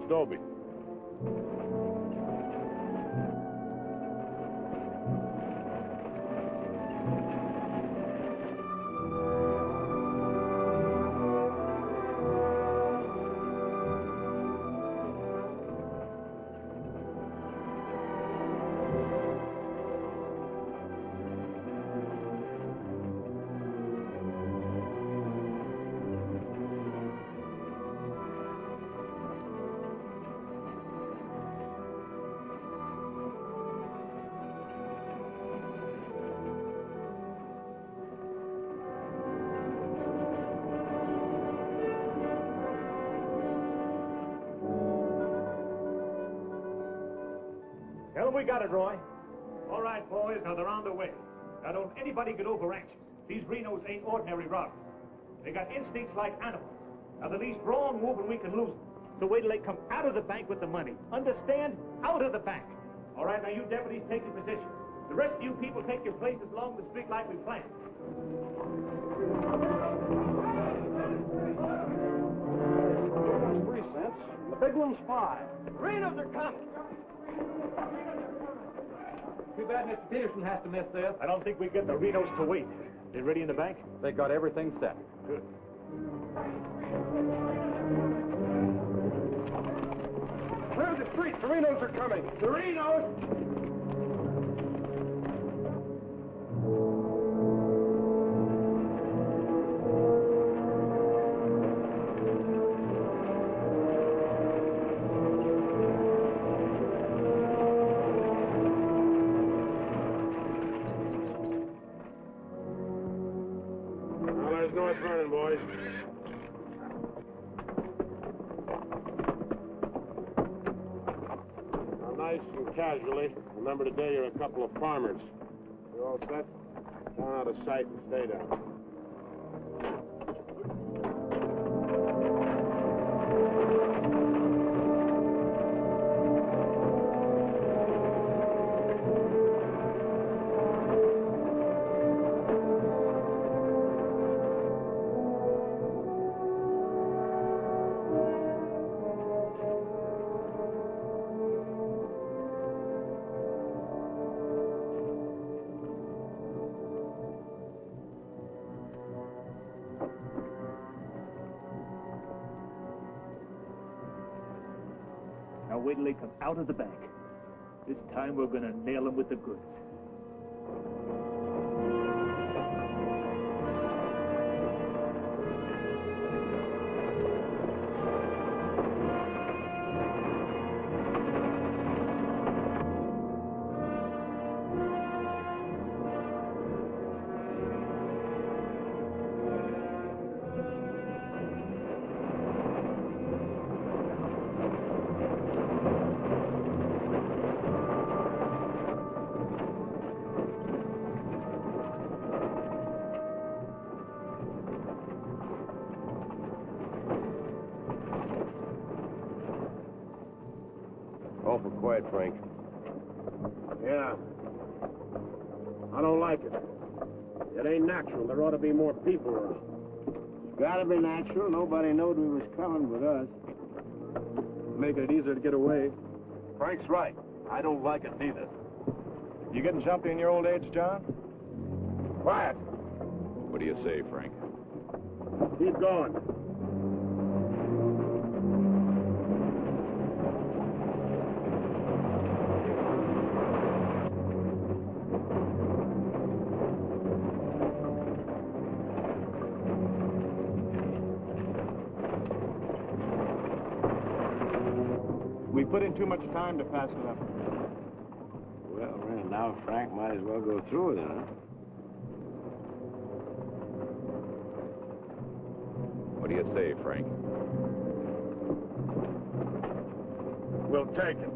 Dobie. Tell them we got it, Roy. All right, boys, now they're on their way. Now don't anybody get over anxious. These Renos ain't ordinary robbers. They got instincts like animals. Now the least wrong move and we can lose them. So wait till they come out of the bank with the money. Understand? Out of the bank. All right, now you deputies take your position. The rest of you people take your places along the street like we planned. One's 3 cents. The big one's 5. Renos are coming. Too bad Mr. Peterson has to miss this. I don't think we get the Renos to wait. They ready in the bank? They got everything set. Good. Clear the street. The Renos are coming. The Renos! North Vernon, boys. Now, nice and casually, remember today you're a couple of farmers. You all set? Down out of sight and stay down. Now wait till they come out of the bank. This time we're gonna nail them with the goods. Awful quiet, Frank. Yeah. I don't like it. It ain't natural. There ought to be more people around. It's gotta be natural. Nobody knowed we was coming but us. Making it easier to get away. Frank's right. I don't like it neither. You getting jumpy in your old age, John? Quiet. What do you say, Frank? Keep going. We put in too much time to pass it up. Well, now Frank might as well go through with it, huh? What do you say, Frank? We'll take it.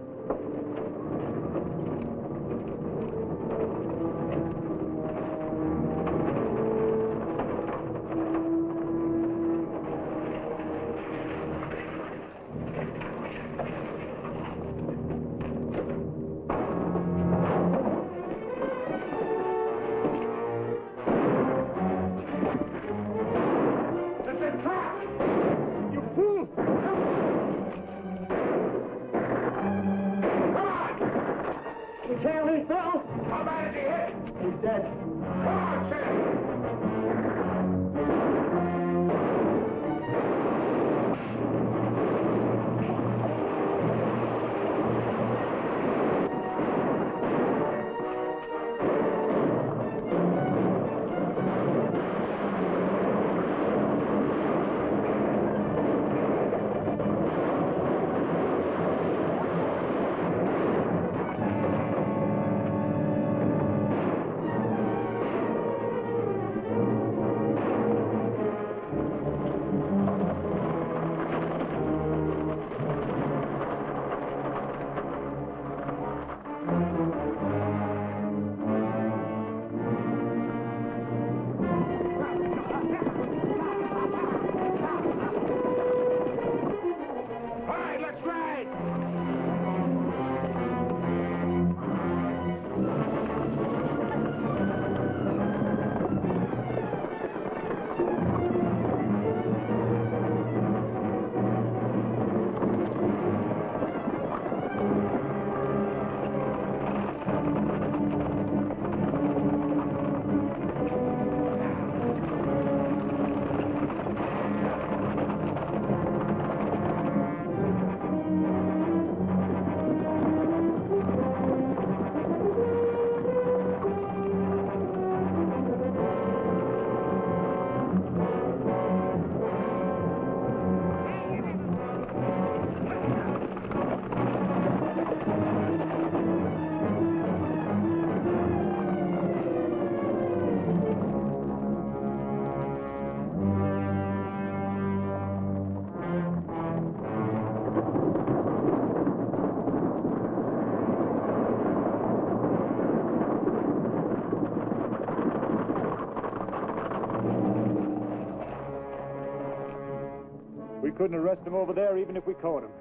We couldn't arrest him over there even if we caught him.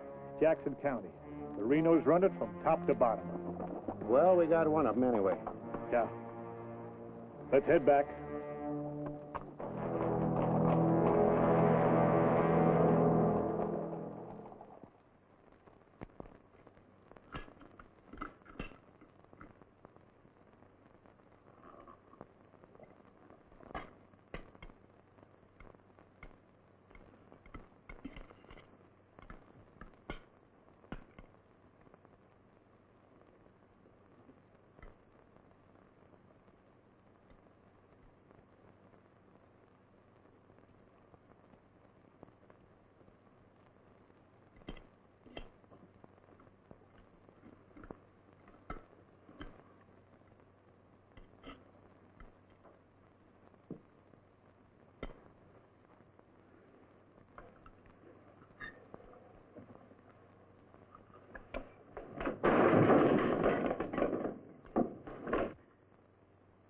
Jackson County. The Renos run it from top to bottom. Well, we got one of them anyway. Yeah. Let's head back.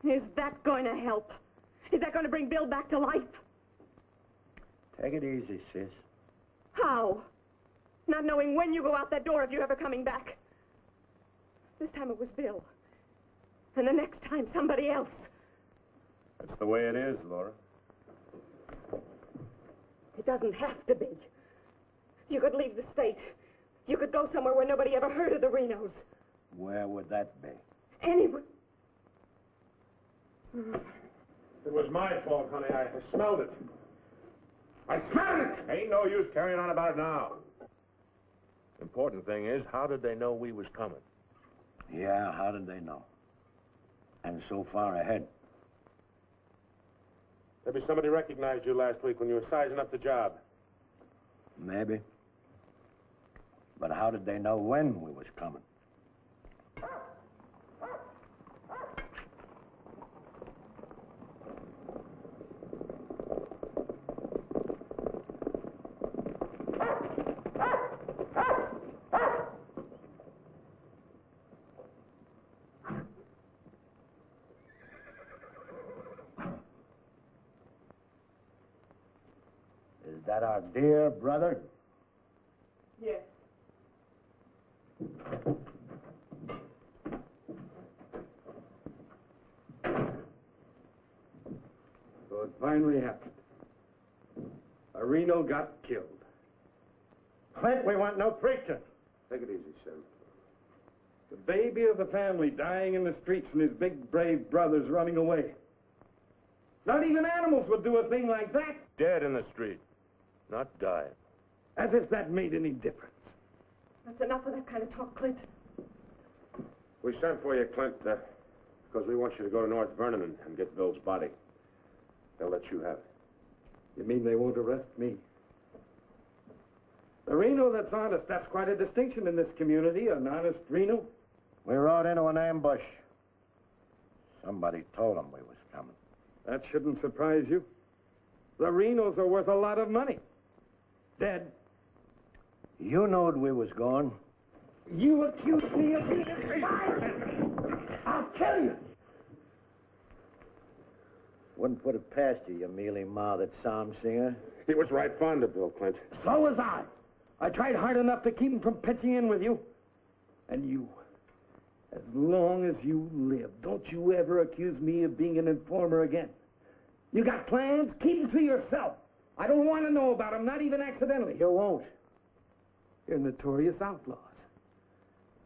Is that going to help? Is that going to bring Bill back to life? Take it easy, sis. How? Not knowing when you go out that door if you're ever coming back. This time it was Bill. And the next time, somebody else. That's the way it is, Laura. It doesn't have to be. You could leave the state. You could go somewhere where nobody ever heard of the Renos. Where would that be? Anywhere. It was my fault, honey. I smelled it. I smelled it! Ain't no use carrying on about it now. Important thing is, how did they know we was coming? Yeah, how did they know? And so far ahead. Maybe somebody recognized you last week when you were sizing up the job. Maybe. But how did they know when we was coming? Is that our dear brother? Yes. So it finally happened. A Reno got killed. Clint, we want no preaching. Take it easy, Sam. The baby of the family dying in the streets and his big, brave brothers running away. Not even animals would do a thing like that. Dead in the street, not dying. As if that made any difference. That's enough of that kind of talk, Clint. We sent for you, Clint, because we want you to go to North Vernon and get Bill's body. They'll let you have it. You mean they won't arrest me? A Reno that's honest, that's quite a distinction in this community, an honest Reno. We rode into an ambush. Somebody told them we was coming. That shouldn't surprise you. The Renos are worth a lot of money. Dead. You knowed we was going. You accuse me of being a spy. I'll kill you. Wouldn't put it past you, you mealy-mouthed psalm singer. He was right fond of Bill, Clint. So was I. I tried hard enough to keep him from pitching in with you. And you, as long as you live, don't you ever accuse me of being an informer again. You got plans? Keep them to yourself. I don't want to know about them, not even accidentally. You won't. You're notorious outlaws.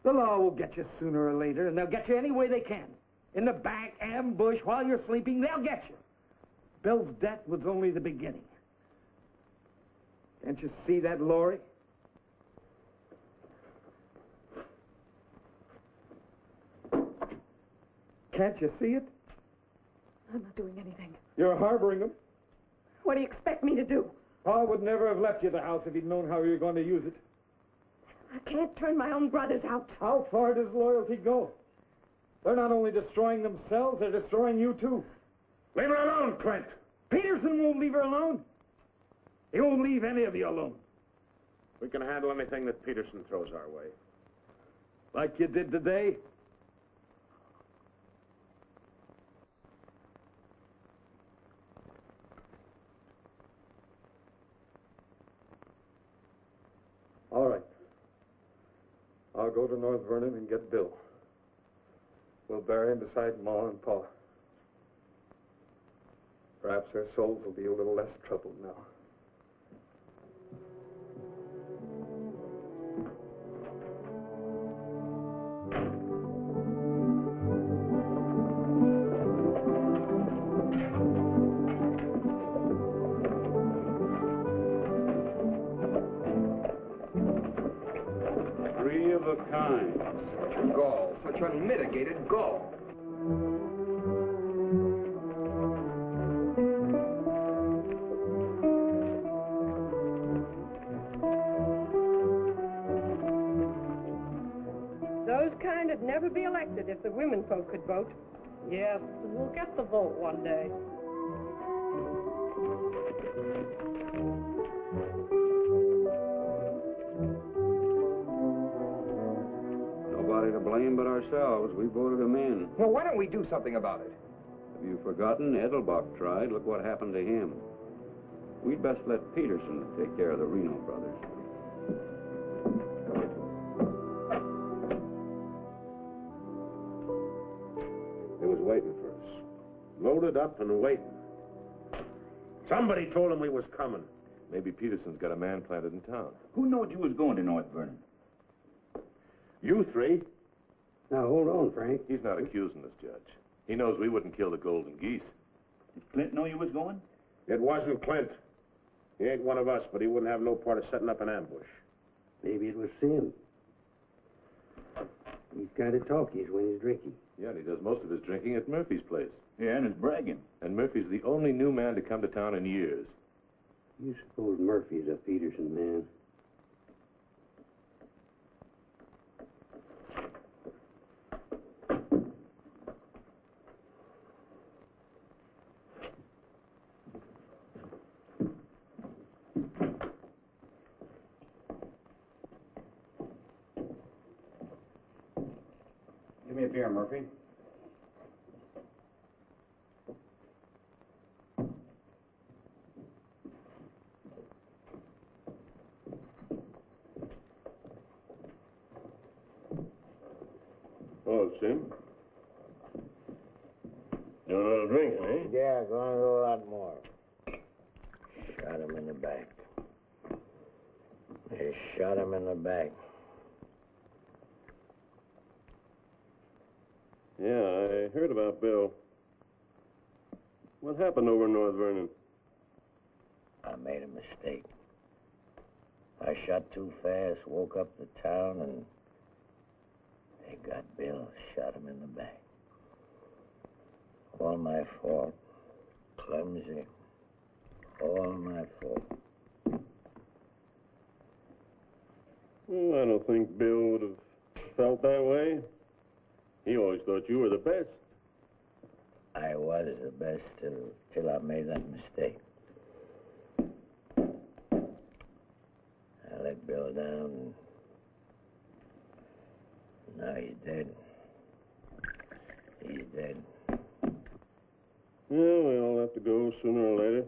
The law will get you sooner or later, and they'll get you any way they can. In the back, ambush, while you're sleeping, they'll get you. Bill's death was only the beginning. Can't you see that, Laurie? Can't you see it? I'm not doing anything. You're harboring them. What do you expect me to do? Pa would never have left you the house if he'd known how you were going to use it. I can't turn my own brothers out. How far does loyalty go? They're not only destroying themselves, they're destroying you, too. Leave her alone, Clint. Peterson won't leave her alone. He won't leave any of you alone. We can handle anything that Peterson throws our way. Like you did today. go to North Vernon and get Bill. We'll bury him beside Ma and Pa. Perhaps their souls will be a little less troubled now. Three of a kind. Such gall, such unmitigated gall. Those kind would never be elected if the women folk could vote. Yes, we'll get the vote one day. Nobody to blame but ourselves. We voted him in. Well, why don't we do something about it? Have you forgotten? Edelbach tried. Look what happened to him. We'd best let Peterson take care of the Reno brothers. He was waiting for us. Loaded up and waiting. Somebody told him we was coming. Maybe Peterson's got a man planted in town. Who knowed you was going to North Vernon? You three. Now, hold on, Frank. He's not accusing us, Judge. He knows we wouldn't kill the golden geese. Did Clint know you was going? It wasn't Clint. He ain't one of us, but he wouldn't have no part of setting up an ambush. Maybe it was Sim. He's kind of talkies when he's drinking. Yeah, and he does most of his drinking at Murphy's place. Yeah, and is bragging. And Murphy's the only new man to come to town in years. You suppose Murphy's a Peterson man? Give me a beer, Murphy. Oh, Sim. Doing a little drinking, eh? Yeah, gonna do a lot more. Shot him in the back. They shot him in the back. Yeah, I heard about Bill. What happened over in North Vernon? I made a mistake. I shot too fast, woke up the town, and they got Bill, shot him in the back. All my fault. Clumsy. All my fault. Well, I don't think Bill would have felt that way. He always thought you were the best. I was the best till I made that mistake. I let Bill down, and now he's dead. He's dead. Yeah, we all have to go sooner or later.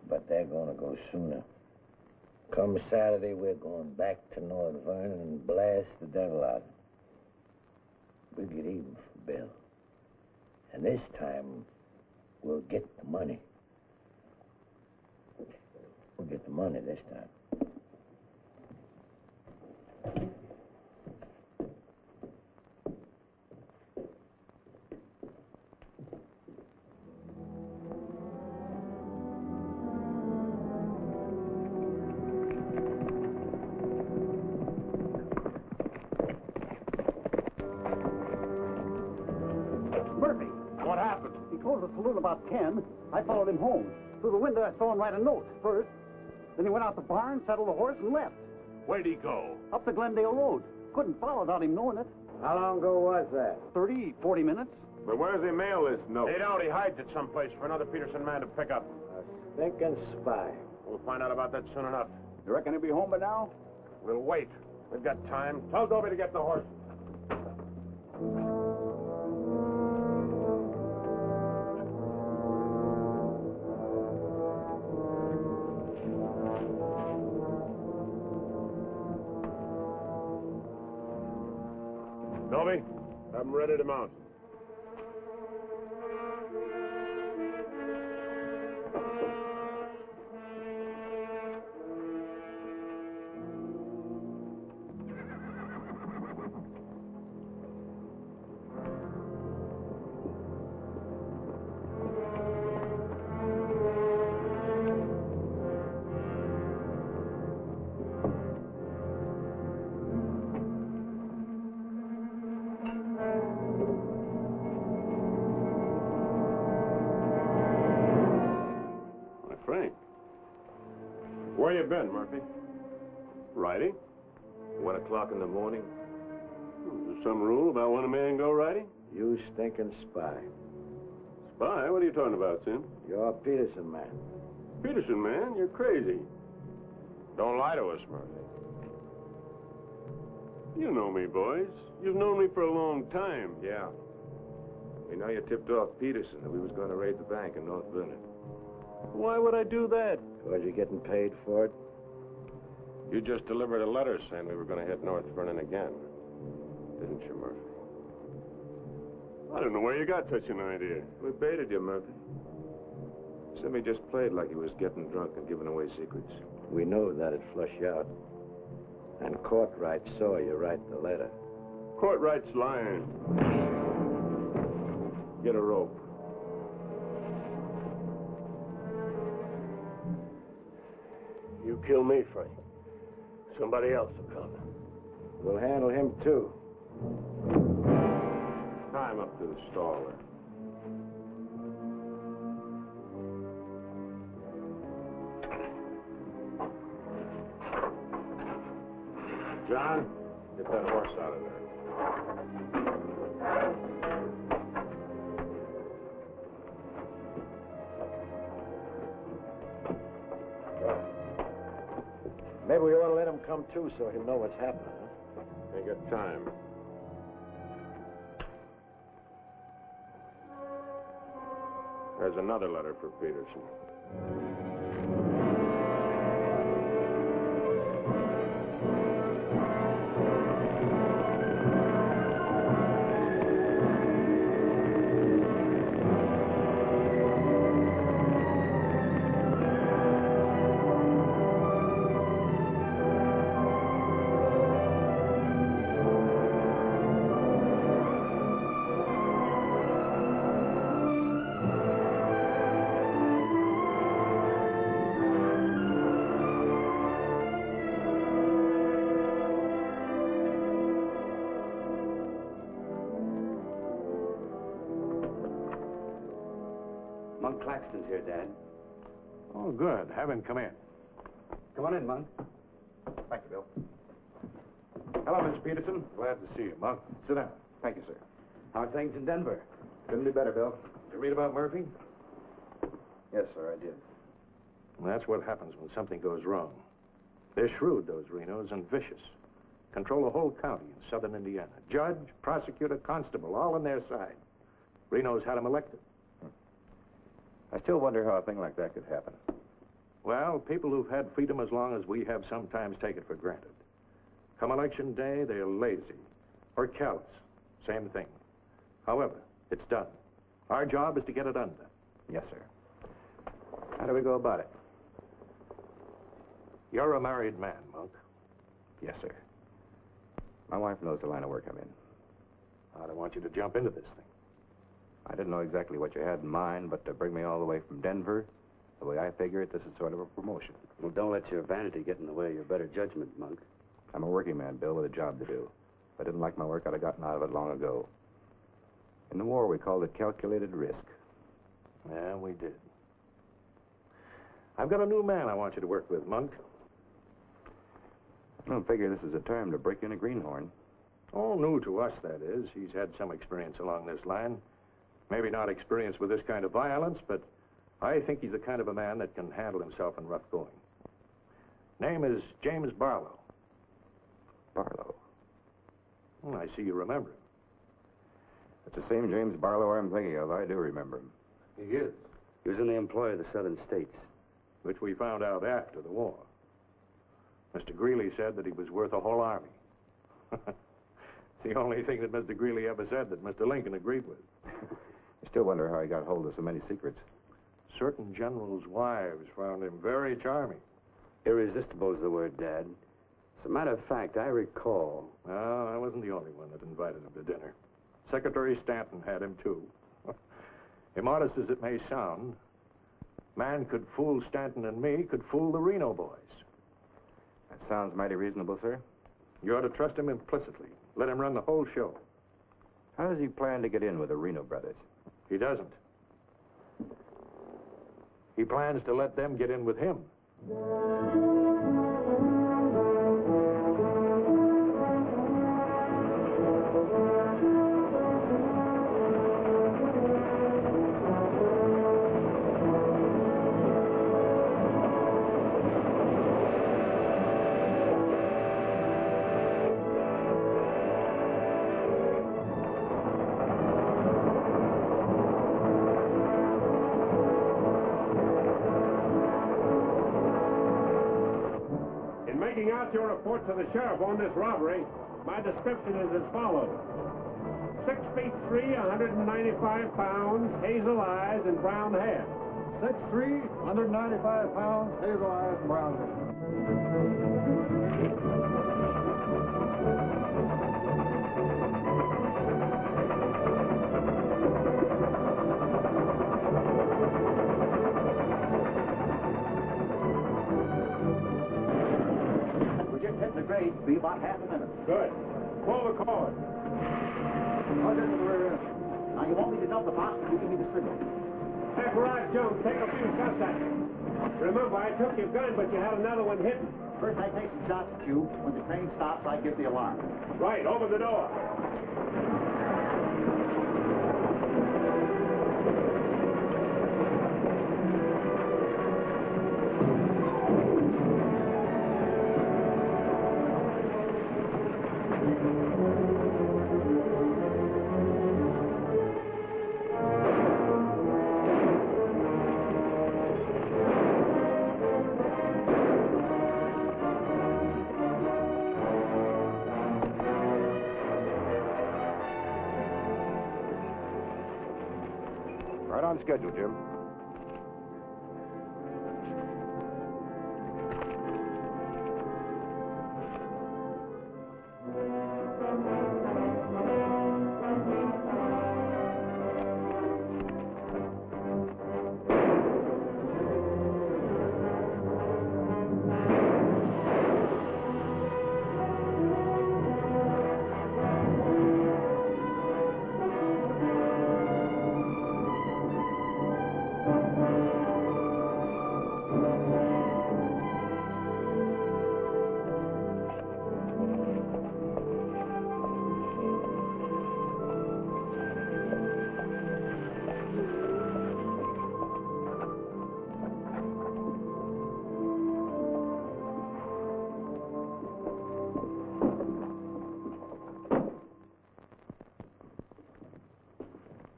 But they're gonna go sooner. Come Saturday, we're going back to North Vernon and blast the devil out of him. We'll get even for Bill. And this time, we'll get the money. We'll get the money this time. Murphy, What happened? he closed the saloon about 10. I followed him home. Through the window, I saw him write a note first. Then he went out the barn, saddled the horse, and left. Where'd he go? Up the Glendale Road. Couldn't follow without him knowing it. How long ago was that? 30, 40 minutes. But where's he mail this note? They don't. He hides it someplace for another Peterson man to pick up. A stinking spy. We'll find out about that soon enough. You reckon he'll be home by now? We'll wait. We've got time. Tell Dobie to get the horse. Toby, have them ready to mount. Frank. Where you been, Murphy? Riding? 1 o'clock in the morning. Is there some rule about when a man go riding? You stinking spy. Spy? What are you talking about, Sim? You're a Peterson man. Peterson, man, you're crazy. Don't lie to us, Murphy. You know me, boys. You've known me for a long time. Yeah. We know you tipped off Peterson that we was going to raid the bank in North Vernon. Why would I do that? Was you getting paid for it? You just delivered a letter saying we were going to hit North Vernon again. Didn't you, Murphy? I don't know where you got such an idea. We baited you, Murphy. Simmy just played like he was getting drunk and giving away secrets. We know that'd flush you out. And Courtright saw you write the letter. Courtright's lying. Get a rope. You kill me, Frank. Somebody else will come. We'll handle him, too. Tie him up to the stall there. John, get that horse out of there. Maybe we ought to let him come, too, so he'll know what's happening, huh? Ain't got time. There's another letter for Peterson. Monk Claxton's here, Dad. Oh, good. Have him come in. Come on in, Monk. Thank you, Bill. Hello, Mr. Peterson. Glad to see you, Monk. Sit down. Thank you, sir. How are things in Denver? Couldn't be better, Bill. Did you read about Murphy? Yes, sir, I did. Well, that's what happens when something goes wrong. They're shrewd, those Renos, and vicious. Control the whole county in southern Indiana. Judge, prosecutor, constable, all on their side. Reno's had him elected. I still wonder how a thing like that could happen. Well, people who've had freedom as long as we have sometimes take it for granted. Come election day, they're lazy or callous. Same thing. However, it's done. Our job is to get it undone. Yes, sir. How do we go about it? You're a married man, Monk. Yes, sir. My wife knows the line of work I'm in. I don't want you to jump into this thing. I didn't know exactly what you had in mind, but to bring me all the way from Denver, the way I figure it, this is sort of a promotion. Well, don't let your vanity get in the way of your better judgment, Monk. I'm a working man, Bill, with a job to do. If I didn't like my work, I'd have gotten out of it long ago. In the war, we called it calculated risk. Yeah, we did. I've got a new man I want you to work with, Monk. I don't figure this is a time to break in a greenhorn. All new to us, that is. He's had some experience along this line. Maybe not experience with this kind of violence, but I think he's the kind of a man that can handle himself in rough going. Name is James Barlow. Barlow? I see you remember him. It's the same James Barlow I'm thinking of. I do remember him. He is. He was in the employ of the southern states. Which we found out after the war. Mr. Greeley said that he was worth a whole army. It's the only thing that Mr. Greeley ever said that Mr. Lincoln agreed with. I still wonder how he got hold of so many secrets. Certain generals' wives found him very charming. Irresistible is the word, Dad. As a matter of fact, I recall. Well, I wasn't the only one that invited him to dinner. Secretary Stanton had him, too. Immodest as it may sound, man could fool Stanton and me, could fool the Reno boys. That sounds mighty reasonable, sir. You ought to trust him implicitly. Let him run the whole show. How does he plan to get in with the Reno brothers? He doesn't. He plans to let them get in with him. Making out your report to the sheriff on this robbery, my description is as follows. 6 feet 3, 195 pounds, hazel eyes, and brown hair. 6'3", 195 pounds, hazel eyes, and brown hair. The grade be about half a minute. Good. Pull the cord. I'll get to the rear end. Now, you want me to dump the box, you give me the signal. Hey, Garage Jones, take a few shots at me. Remember, I took your gun, but you had another one hidden. First, I take some shots at you. When the train stops, I give the alarm. Right, open the door. Right on schedule, Jim.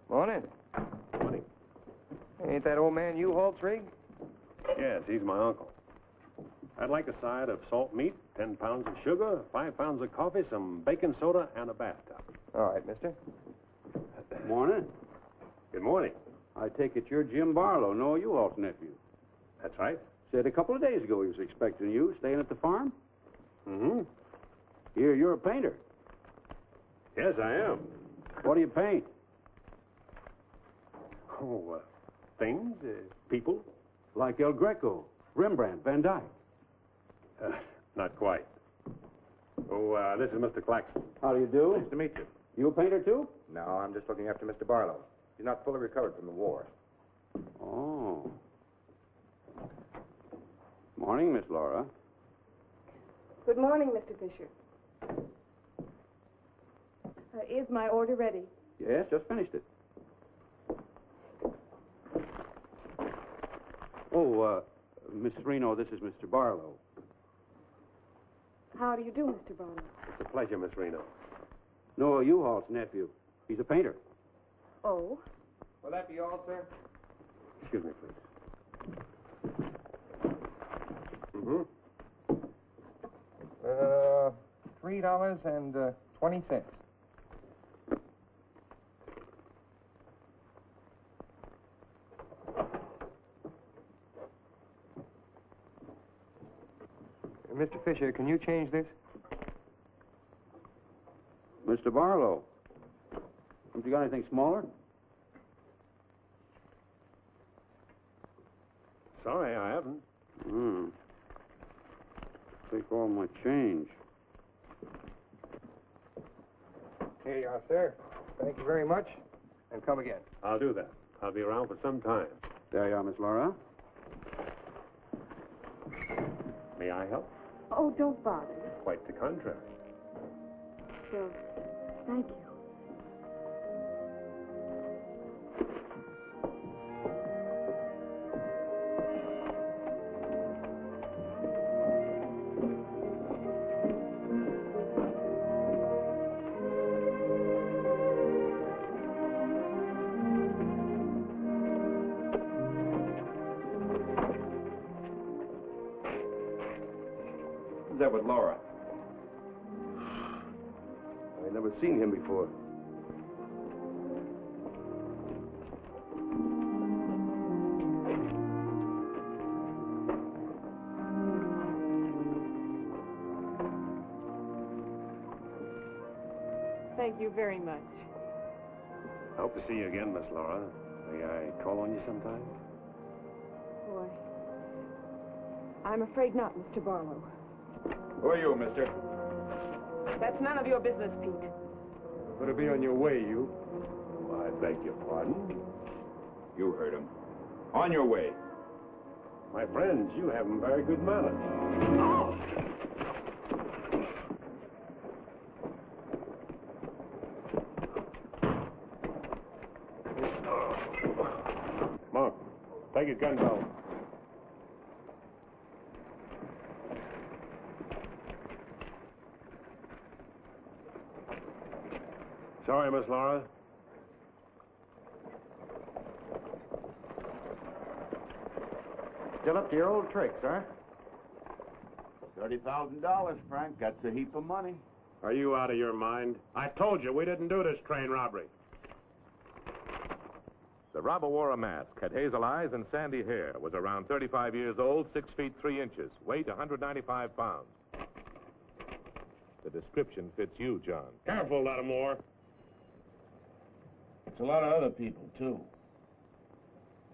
Morning. Morning. Ain't that old man U-Haul's rig? Yes, he's my uncle. I'd like a side of salt meat, 10 pounds of sugar, 5 pounds of coffee, some baking soda, and a bathtub. All right, mister. Morning. Good morning. I take it you're Jim Barlow, Noah U-Haul's nephew. That's right. Said a couple of days ago he was expecting you, staying at the farm. Mm-hmm. Here, you're a painter. Yes, I am. What do you paint? Oh, things, people. Like El Greco, Rembrandt, Van Dyke. Not quite. Oh, this is Mr. Claxton. How do you do? Nice to meet you. You a painter, too? No, I'm just looking after Mr. Barlow. He's not fully recovered from the war. Oh. Morning, Miss Laura. Good morning, Mr. Fisher. Is my order ready? Yes, just finished it. Oh, Miss Reno, this is Mr. Barlow. How do you do, Mr. Barlow? It's a pleasure, Miss Reno. Noah U-Haul's nephew. He's a painter. Oh? Will that be all, sir? Excuse me, please. Mm-hmm. $3.20. Fisher, can you change this? Mr. Barlow, haven't you got anything smaller? Sorry, I haven't. Take all my change. Here you are, sir. Thank you very much. And come again. I'll do that. I'll be around for some time. There you are, Miss Laura. May I help? Oh, don't bother. Quite the contrary. Well, thank you. Who's that with Laura? I've never seen him before. Thank you very much. I hope to see you again, Miss Laura. May I call on you sometime? Boy, I'm afraid not, Mr. Barlow. Who are you, mister? That's none of your business, Pete. Better be on your way, you. Oh, I beg your pardon. You heard him. On your way. My friends, you haven't very good manners. Monk, take his gun belt. Sorry, Miss Laura. Still up to your old tricks, huh? $30,000, Frank. That's a heap of money. Are you out of your mind? I told you we didn't do this train robbery. The robber wore a mask, had hazel eyes and sandy hair, was around 35 years old, 6 feet 3 inches, weight 195 pounds. The description fits you, John. Careful, Lattimore. It's a lot of other people, too.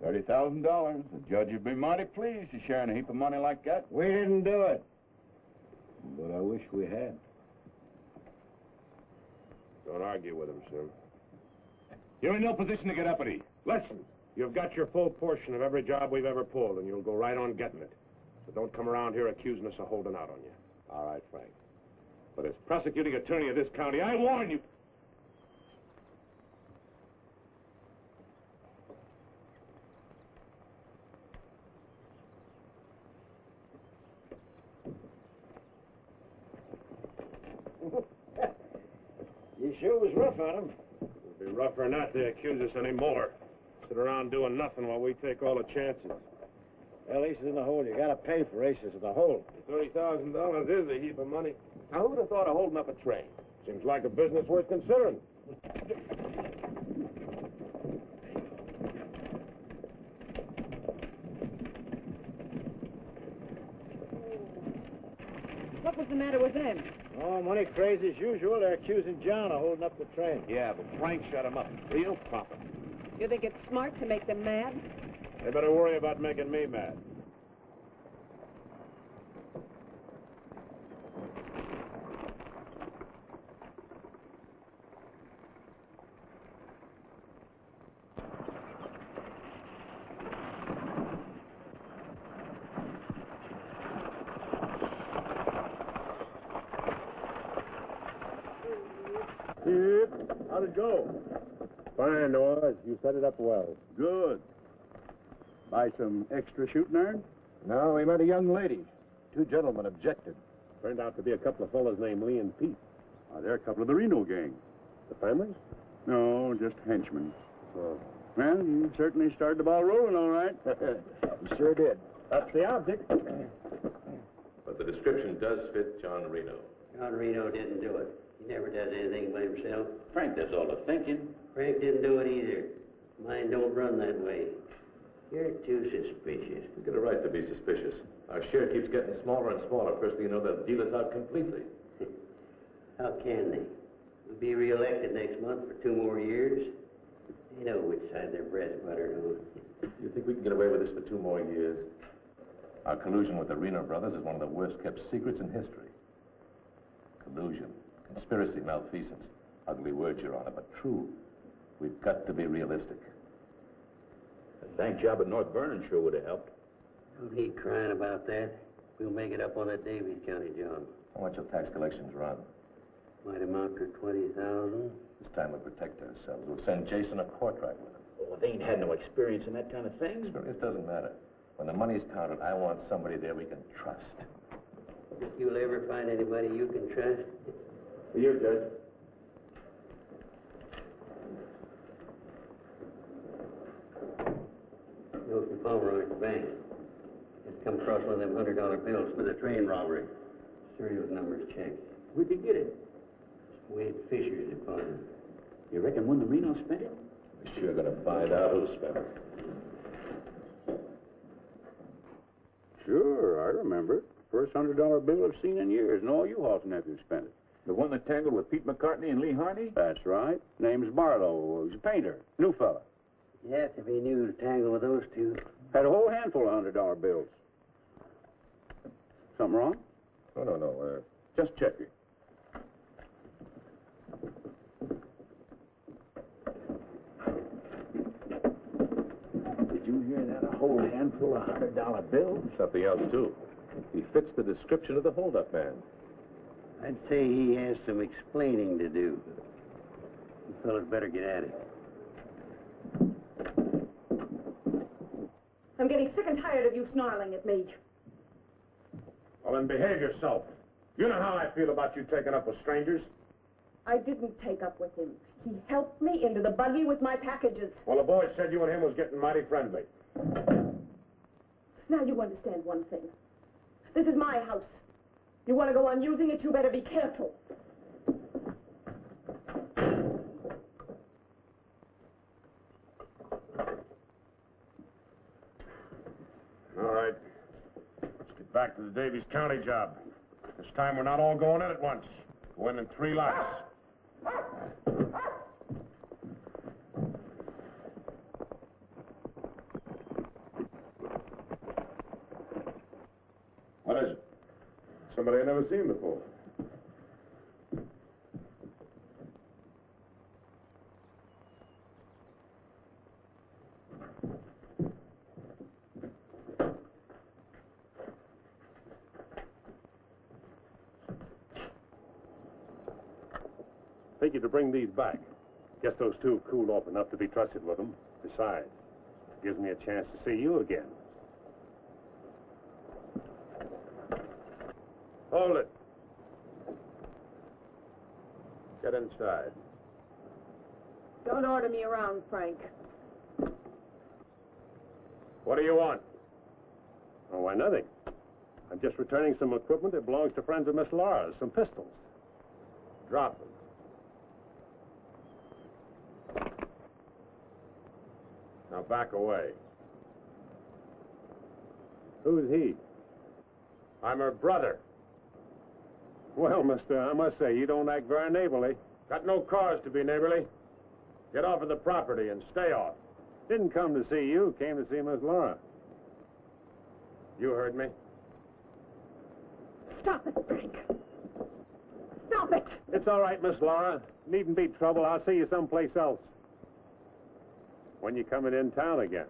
$30,000. The judge would be mighty pleased to sharing a heap of money like that. We didn't do it. But I wish we had. Don't argue with him, Sim. You're in no position to get uppity. Listen, you've got your full portion of every job we've ever pulled, and you'll go right on getting it. So don't come around here accusing us of holding out on you. All right, Frank. But as prosecuting attorney of this county, I warn you. You sure was rough on him. It'd be rougher not to accuse us anymore. Sit around doing nothing while we take all the chances. Well, aces in the hole. You gotta pay for aces in the hole. $30,000 is a heap of money. Now, who'd have thought of holding up a train? Seems like a business worth considering. What was the matter with them? Oh, money crazy as usual. They're accusing John of holding up the train. Yeah, but Frank shut him up. Real proper. You think it's smart to make them mad? They better worry about making me mad. How'd it go? Fine, Noah. You set it up well. Good. Buy some extra shooting iron? No, we met a young lady. 2 gentlemen objected. Turned out to be a couple of fellas named Lee and Pete. They're a couple of the Reno gang. The families? No, just henchmen. Oh. Well, you certainly started the ball rolling, all right. You sure did. That's the object. But the description does fit John Reno. John Reno didn't do it. He never does anything by himself. Frank does all the thinking. Frank didn't do it either. Mine don't run that way. You're too suspicious. You get a right to be suspicious. Our share keeps getting smaller and smaller. First thing you know, they'll deal us out completely. How can they? We'll be re-elected next month for 2 more years. They know which side their bread's buttered on. You think we can get away with this for 2 more years? Our collusion with the Reno brothers is one of the worst-kept secrets in history. Collusion, conspiracy, malfeasance. Ugly words, Your Honor, but true. We've got to be realistic. The bank job at North Vernon sure would have helped. Don't need crying about that. We'll make it up on that Davies County job. How much will tax collections run? Might amount to 20,000. This time we'll protect ourselves. We'll send Jason a portrait with him. Oh, they ain't had no experience in that kind of thing. Experience doesn't matter. When the money's counted, I want somebody there we can trust. Think you'll ever find anybody you can trust? For you, Judge. Milton Palmer at the bank. Just come across one of them $100 bills for the train robbery. Serial numbers checked. Where'd you get it? Wade Fisher's deposit. You reckon one of the Reno spent it? We're sure gonna find out who spent it. Sure, I remember it. First $100 bill I've seen in years, and all you Hall's nephews spent it. The one that tangled with Pete McCartney and Lee Harney? That's right. Name's Barlow. He's a painter. New fella. You have to be new to tangle with those two. Had a whole handful of $100 bills. Something wrong? No. Just checking. Did you hear that? A whole handful of $100 bills? Something else, too. He fits the description of the hold-up man. I'd say he has some explaining to do. You fellas better get at it. I'm getting sick and tired of you snarling at me. Well, then behave yourself. You know how I feel about you taking up with strangers. I didn't take up with him. He helped me into the buggy with my packages. Well, the boys said you and him was getting mighty friendly. Now you understand one thing. This is my house. You want to go on using it, you better be careful. All right. Let's get back to the Davies County job. This time we're not all going in at once. Go in 3 lots. What is it? Somebody I've never seen before. Figured to bring these back. Guess those two cooled off enough to be trusted with them. Besides, it gives me a chance to see you again. Hold it. Get inside. Don't order me around, Frank. What do you want? Oh, why, nothing. I'm just returning some equipment that belongs to friends of Miss Laura's, some pistols. Drop them. Now back away. Who's he? I'm her brother. Well, mister, I must say, you don't act very neighborly. Got no cause to be neighborly. Get off of the property and stay off. Didn't come to see you, came to see Miss Laura. You heard me. Stop it, Frank. Stop it. It's all right, Miss Laura. Needn't be trouble. I'll see you someplace else. When you coming in town again?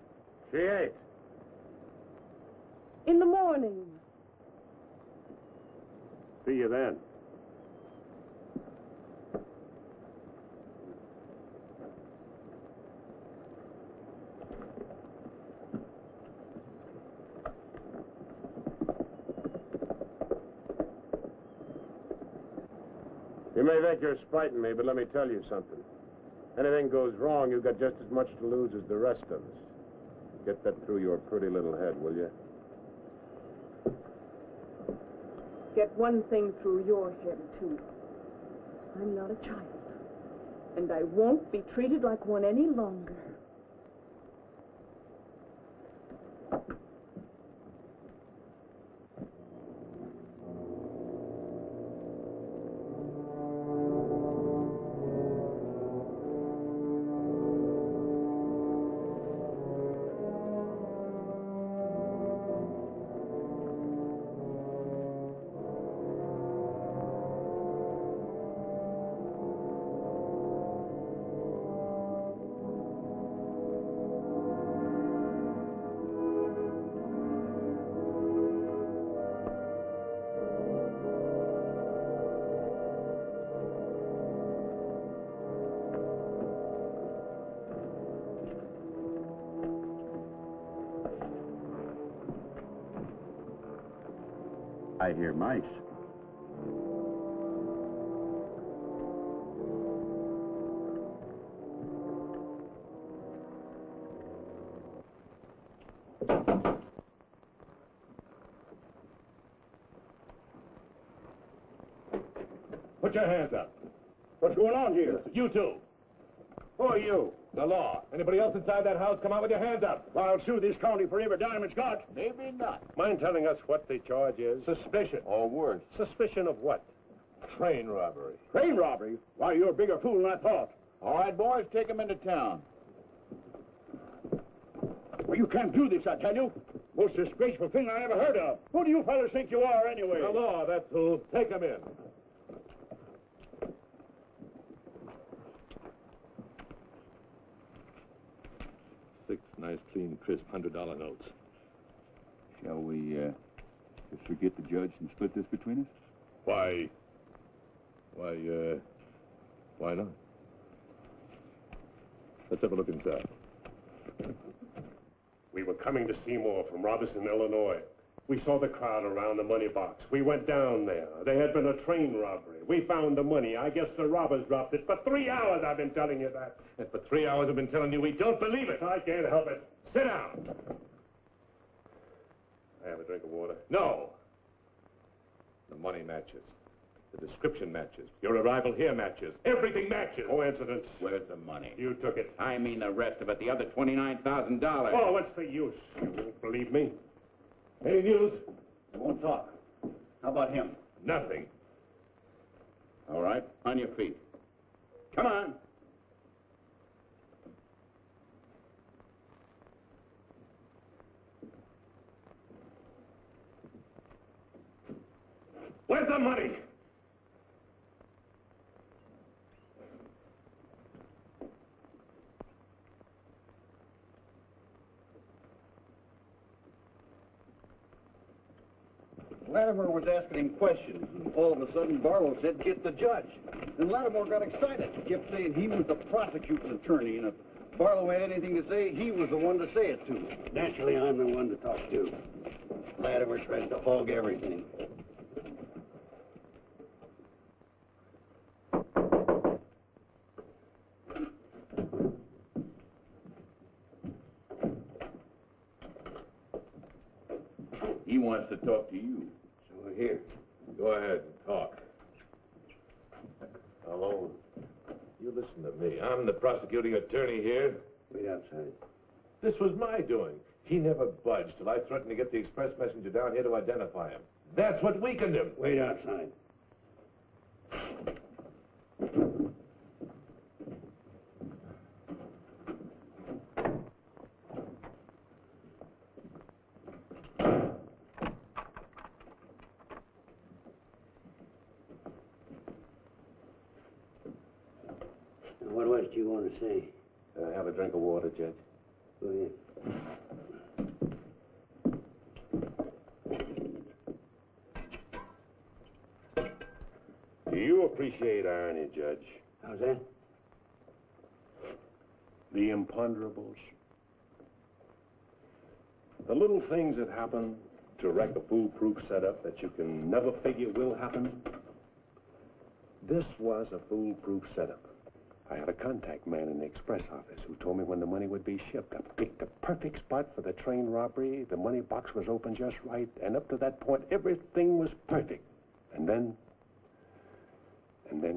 She ain't. In the morning. See you then. You may think you're spiting me, but let me tell you something. Anything goes wrong, you've got just as much to lose as the rest of us. Get that through your pretty little head, will you? Get one thing through your head, too. I'm not a child. And I won't be treated like one any longer. I hear mice. Put your hands up. What's going on here? You two. Who are you? The law. Anybody else inside that house, come out with your hands up. I'll sue this county for every dime it's got. Maybe not. Mind telling us what the charge is? Suspicion. Or worse. Suspicion of what? Train robbery. Train robbery? Why, you're a bigger fool than I thought. All right, boys, take him into town. Well, you can't do this, I tell you. Most disgraceful thing I ever heard of. Who do you fellas think you are, anyway? The law, that's who. Take him in. Six nice, clean, crisp $100 notes. Shall we, just forget the judge and split this between us? Why not? Let's have a look inside. We were coming to Seymour from Robertson, Illinois. We saw the crowd around the money box. We went down there. There had been a train robbery. We found the money. I guess the robbers dropped it. For 3 hours I've been telling you that. And for 3 hours I've been telling you we don't believe it. I can't help it. Sit down. I have a drink of water. No. The money matches. The description matches. Your arrival here matches. Everything matches. Coincidence. Where's the money? You took it. I mean the rest of it, the other $29,000. Oh, what's the use? You won't believe me. Any news? I won't talk. How about him? Nothing. All right, on your feet. Come on. Where's the money? Latimer was asking him questions, and all of a sudden Barlow said, "Get the judge." And Latimer got excited. He kept saying he was the prosecuting attorney, and if Barlow had anything to say, he was the one to say it to. Naturally, I'm the one to talk to. Latimer tries to hog everything. He wants to talk to you. So here. Go ahead and talk. Alone. You listen to me. I'm the prosecuting attorney here. Wait outside. This was my doing. He never budged till I threatened to get the express messenger down here to identify him. That's what weakened him. Wait outside. What was it you want to say? Have a drink of water, Judge. Go ahead. Do you appreciate irony, Judge? How's that? The imponderables. The little things that happen to wreck a foolproof setup that you can never figure will happen. This was a foolproof setup. I had a contact man in the express office who told me when the money would be shipped. I picked the perfect spot for the train robbery. The money box was open just right. And up to that point, everything was perfect. And then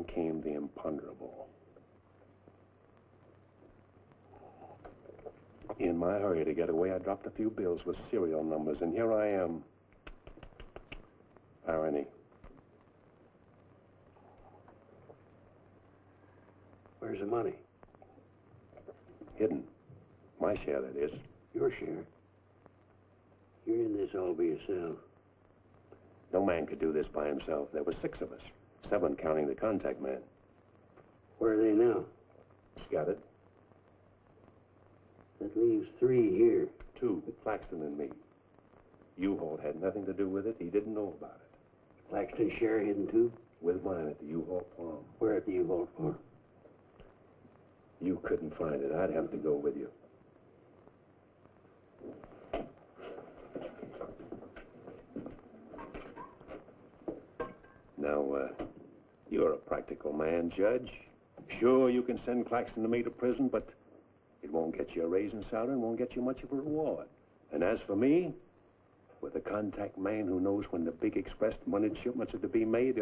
came the imponderable. In my hurry to get away, I dropped a few bills with serial numbers, and here I am. Irony. Where's the money? Hidden. My share, that is. Your share? You're in this all by yourself. No man could do this by himself. There were 6 of us. 7 counting the contact man. Where are they now? Scattered. That leaves 3 here. 2, Claxton and me. U-Haul had nothing to do with it. He didn't know about it. Claxton's share hidden too? With mine at the U-Haul farm. Where at the U-Haul farm? You couldn't find it. I'd have to go with you. Now, you're a practical man, Judge. Sure, you can send Claxton and me to prison, but it won't get you a raise in salary and won't get you much of a reward. And as for me, with a contact man who knows when the big express money shipments are to be made,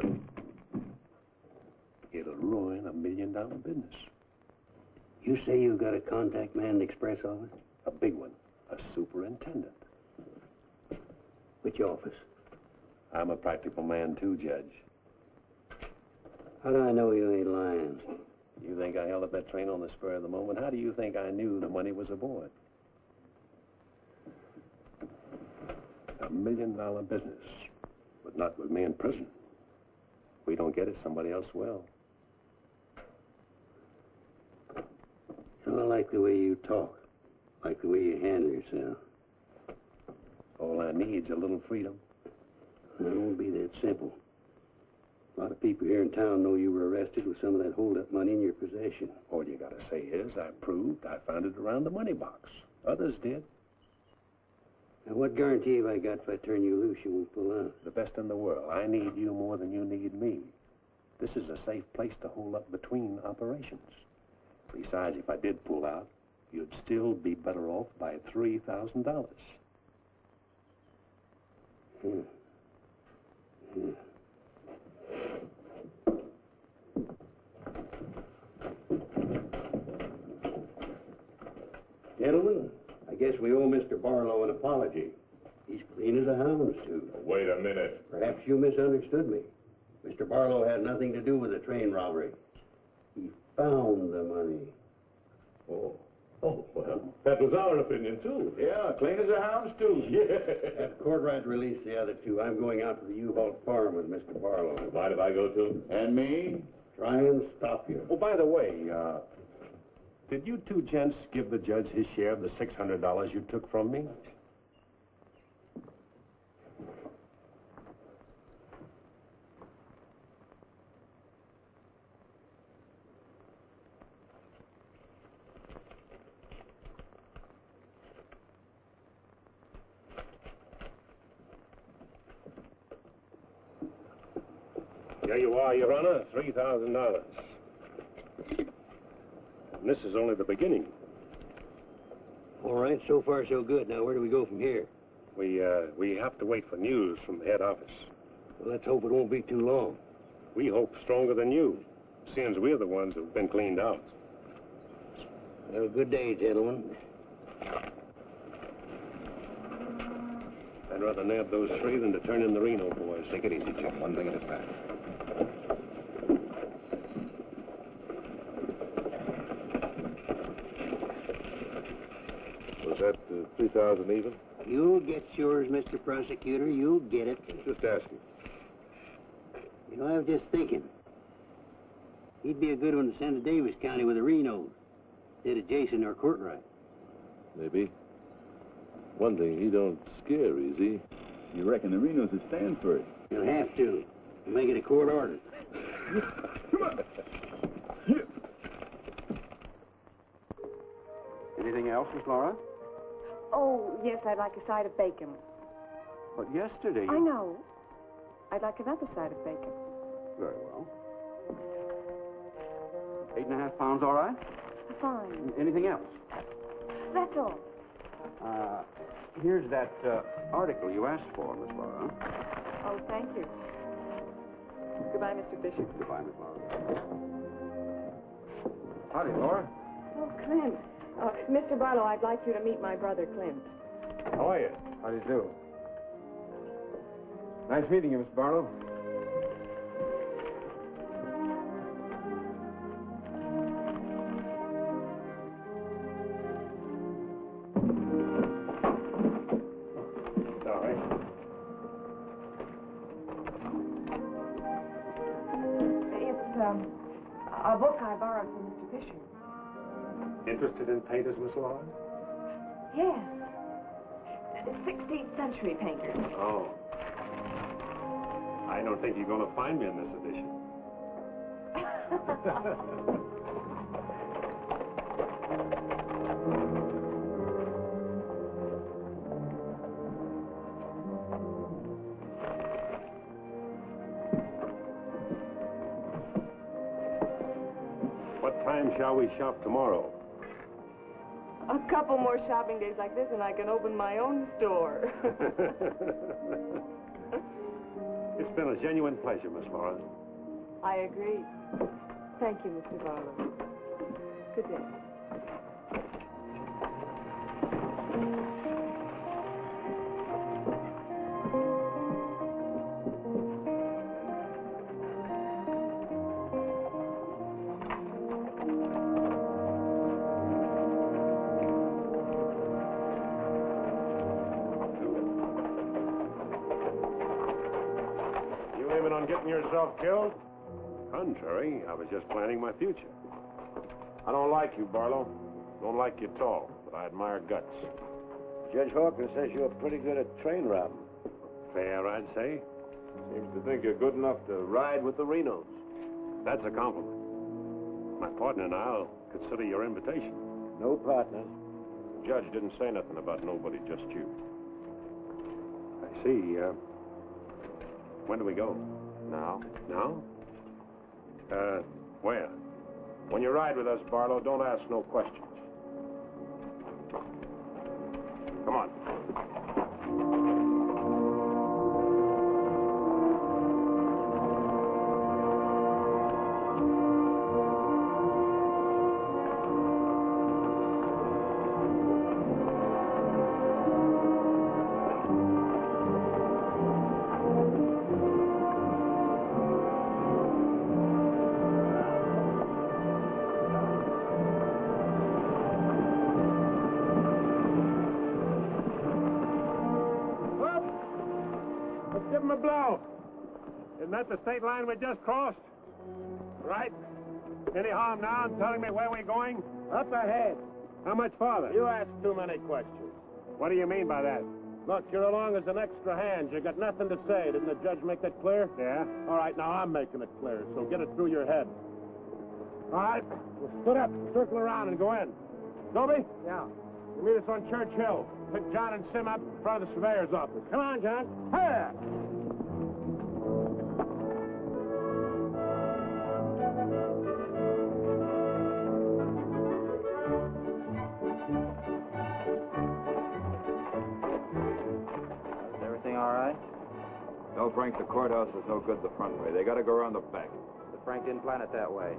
it'll ruin $1 million business. You say you've got a contact man in the express office? A big one. A superintendent. Which office? I'm a practical man too, Judge. How do I know you ain't lying? You think I held up that train on the spur of the moment? How do you think I knew the money was aboard? $1 million business, but not with me in prison. If we don't get it, somebody else will. So I like the way you talk, like the way you handle yourself. All I need's a little freedom. It won't be that simple. A lot of people here in town know you were arrested with some of that hold-up money in your possession. All you gotta say is, I proved I found it around the money box. Others did. Now, what guarantee have I got if I turn you loose you won't pull out? The best in the world. I need you more than you need me. This is a safe place to hold up between operations. Besides, if I did pull out, you'd still be better off by $3,000. Gentlemen, I guess we owe Mr. Barlow an apology. He's clean as a hound's tooth. Wait a minute. Perhaps you misunderstood me. Mr. Barlow had nothing to do with the train robbery. He found the money. Oh, well, that was our opinion, too. Yeah, clean as a hound's tooth. Yeah. Have Courtright release the other 2. I'm going out to the U-Haul farm with Mr. Barlow. Mind if I go, too? And me? Try and stop you. Oh, by the way, did you 2 gents give the judge his share of the $600 you took from me? Here you are, Your Honor, $3,000. And this is only the beginning. All right, so far so good. Now, where do we go from here? We have to wait for news from the head office. Well, let's hope it won't be too long. We hope stronger than you, since we're the ones who've been cleaned out. Well, good day, gentlemen. I'd rather nab those 3 than to turn in the Reno boys. Take it easy, Jim. One thing at a time. Was that 3,000 even? You'll get yours, Mr. Prosecutor. You'll get it. Just asking. You know, I was just thinking. He'd be a good one to send to Davis County with the Renos, instead of Jason or Courtright. Maybe. One thing, he don't scare easy. You reckon the Renos would stand for it? You'll have to. Make it a court order. Come on. Anything else, Miss Laura? Oh, yes, I'd like a side of bacon. But yesterday I know. I'd like another side of bacon. Very well. 8.5 pounds, all right? Fine. Anything else? That's all. Here's that article you asked for, Miss Laura. Oh, thank you. Goodbye, Mr. Bishop. Goodbye, Miss Laura. Howdy, Laura. Oh, Clint. Mr. Barlow, I'd like you to meet my brother, Clint. How are you? How do you do? Nice meeting you, Miss Barlow. Sorry. It's a book I borrowed from Mr. Fisher. Interested in painters, Miss Laura? Yes. 16th century painters. Oh. I don't think you're going to find me in this edition. What time shall we shop tomorrow? A couple more shopping days like this and I can open my own store. It's been a genuine pleasure, Miss Laura. I agree. Thank you, Mr. Barlow. Good day. You aiming on getting yourself killed? Contrary, I was just planning my future. I don't like you, Barlow. Don't like you at all, but I admire guts. Judge Hawkins says you're pretty good at train robbing. Fair, I'd say. Seems to think you're good enough to ride with the Renos. That's a compliment. My partner and I'll consider your invitation. No partners. The judge didn't say nothing about nobody, just you. I see. When do we go? Now? Now? Where? When you ride with us, Barlow, don't ask no questions. Come on. Let's give him a blow. Isn't that the state line we just crossed? Right. Any harm now in telling me where we're going? Up ahead. How much farther? You ask too many questions. What do you mean by that? Look, you're along as an extra hand. You got nothing to say. Didn't the judge make that clear? Yeah? All right, now I'm making it clear, so get it through your head. All right, we'll split up, circle around, and go in. Dobie? Yeah. You meet us on Church Hill. Pick John and Sim up in front of the surveyor's office. Come on, John. Hey! Is everything all right? No, Frank, the courthouse is no good the front way. They got to go around the back. But Frank didn't plan it that way.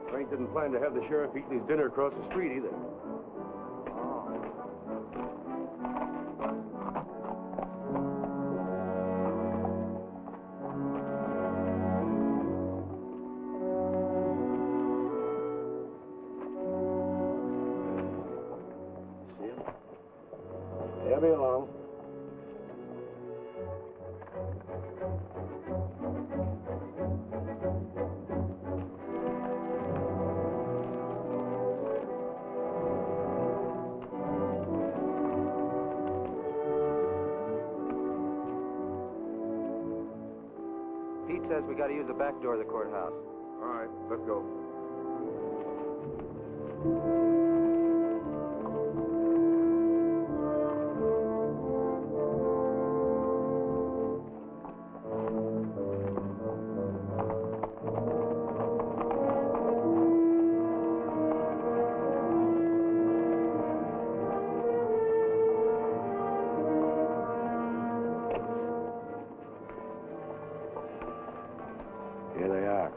Frank didn't plan to have the sheriff eating his dinner across the street either. They'll be along. Pete says we got to use the back door of the courthouse. All right, let's go. Here they are.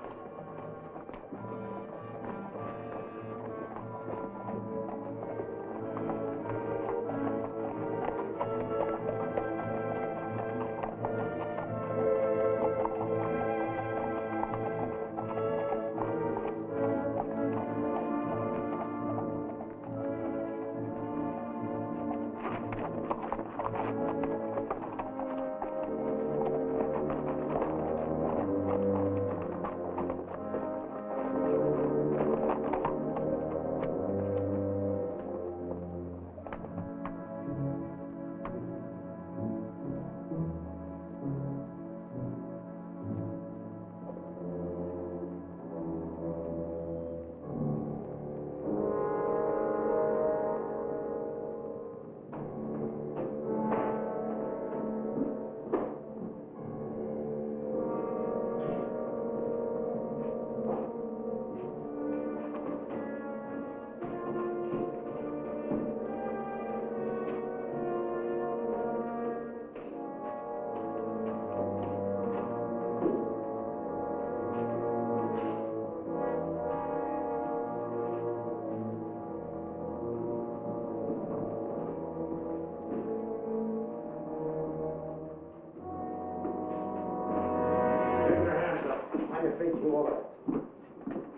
get you all right.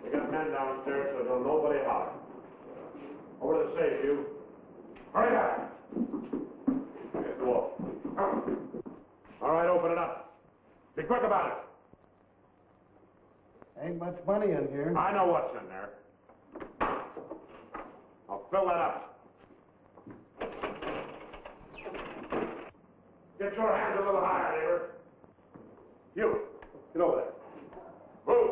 We got men downstairs, so don't nobody holler. Over to the safe, you. Hurry up! Get the wall. All right, open it up. Be quick about it. Ain't much money in here. I know what's in there. I'll fill that up. Get your hands a little higher, neighbor. You, get over there. Move.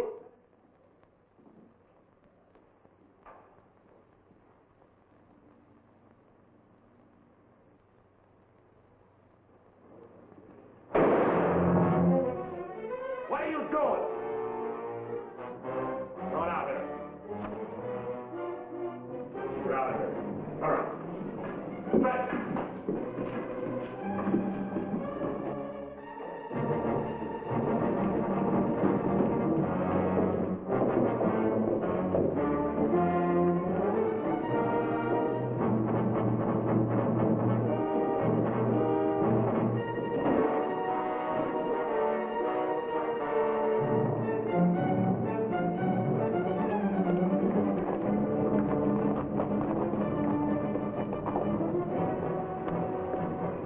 What are you doing? Come on out here. Get out of here. Hurry. Stretch.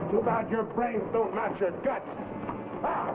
Too bad your brains don't match your guts. Ah!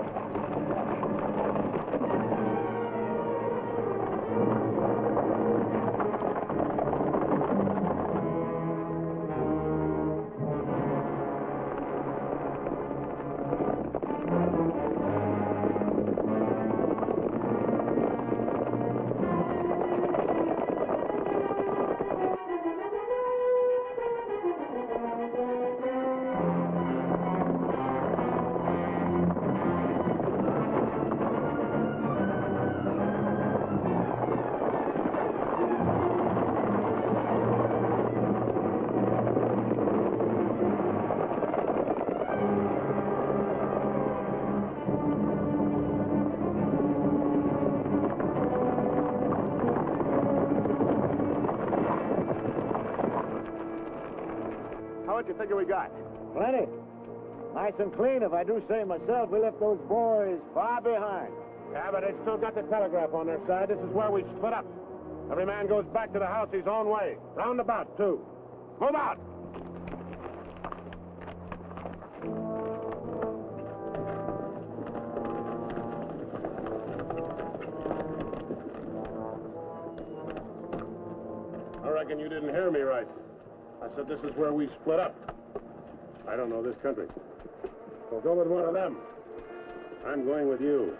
How much you figure we got? Plenty. Nice and clean, if I do say myself. We left those boys far behind. Yeah, but they still got the telegraph on their side. This is where we split up. Every man goes back to the house his own way. Roundabout, too. Move out! I reckon you didn't hear me right. I said this is where we split up. I don't know this country. So go with one of them. I'm going with you.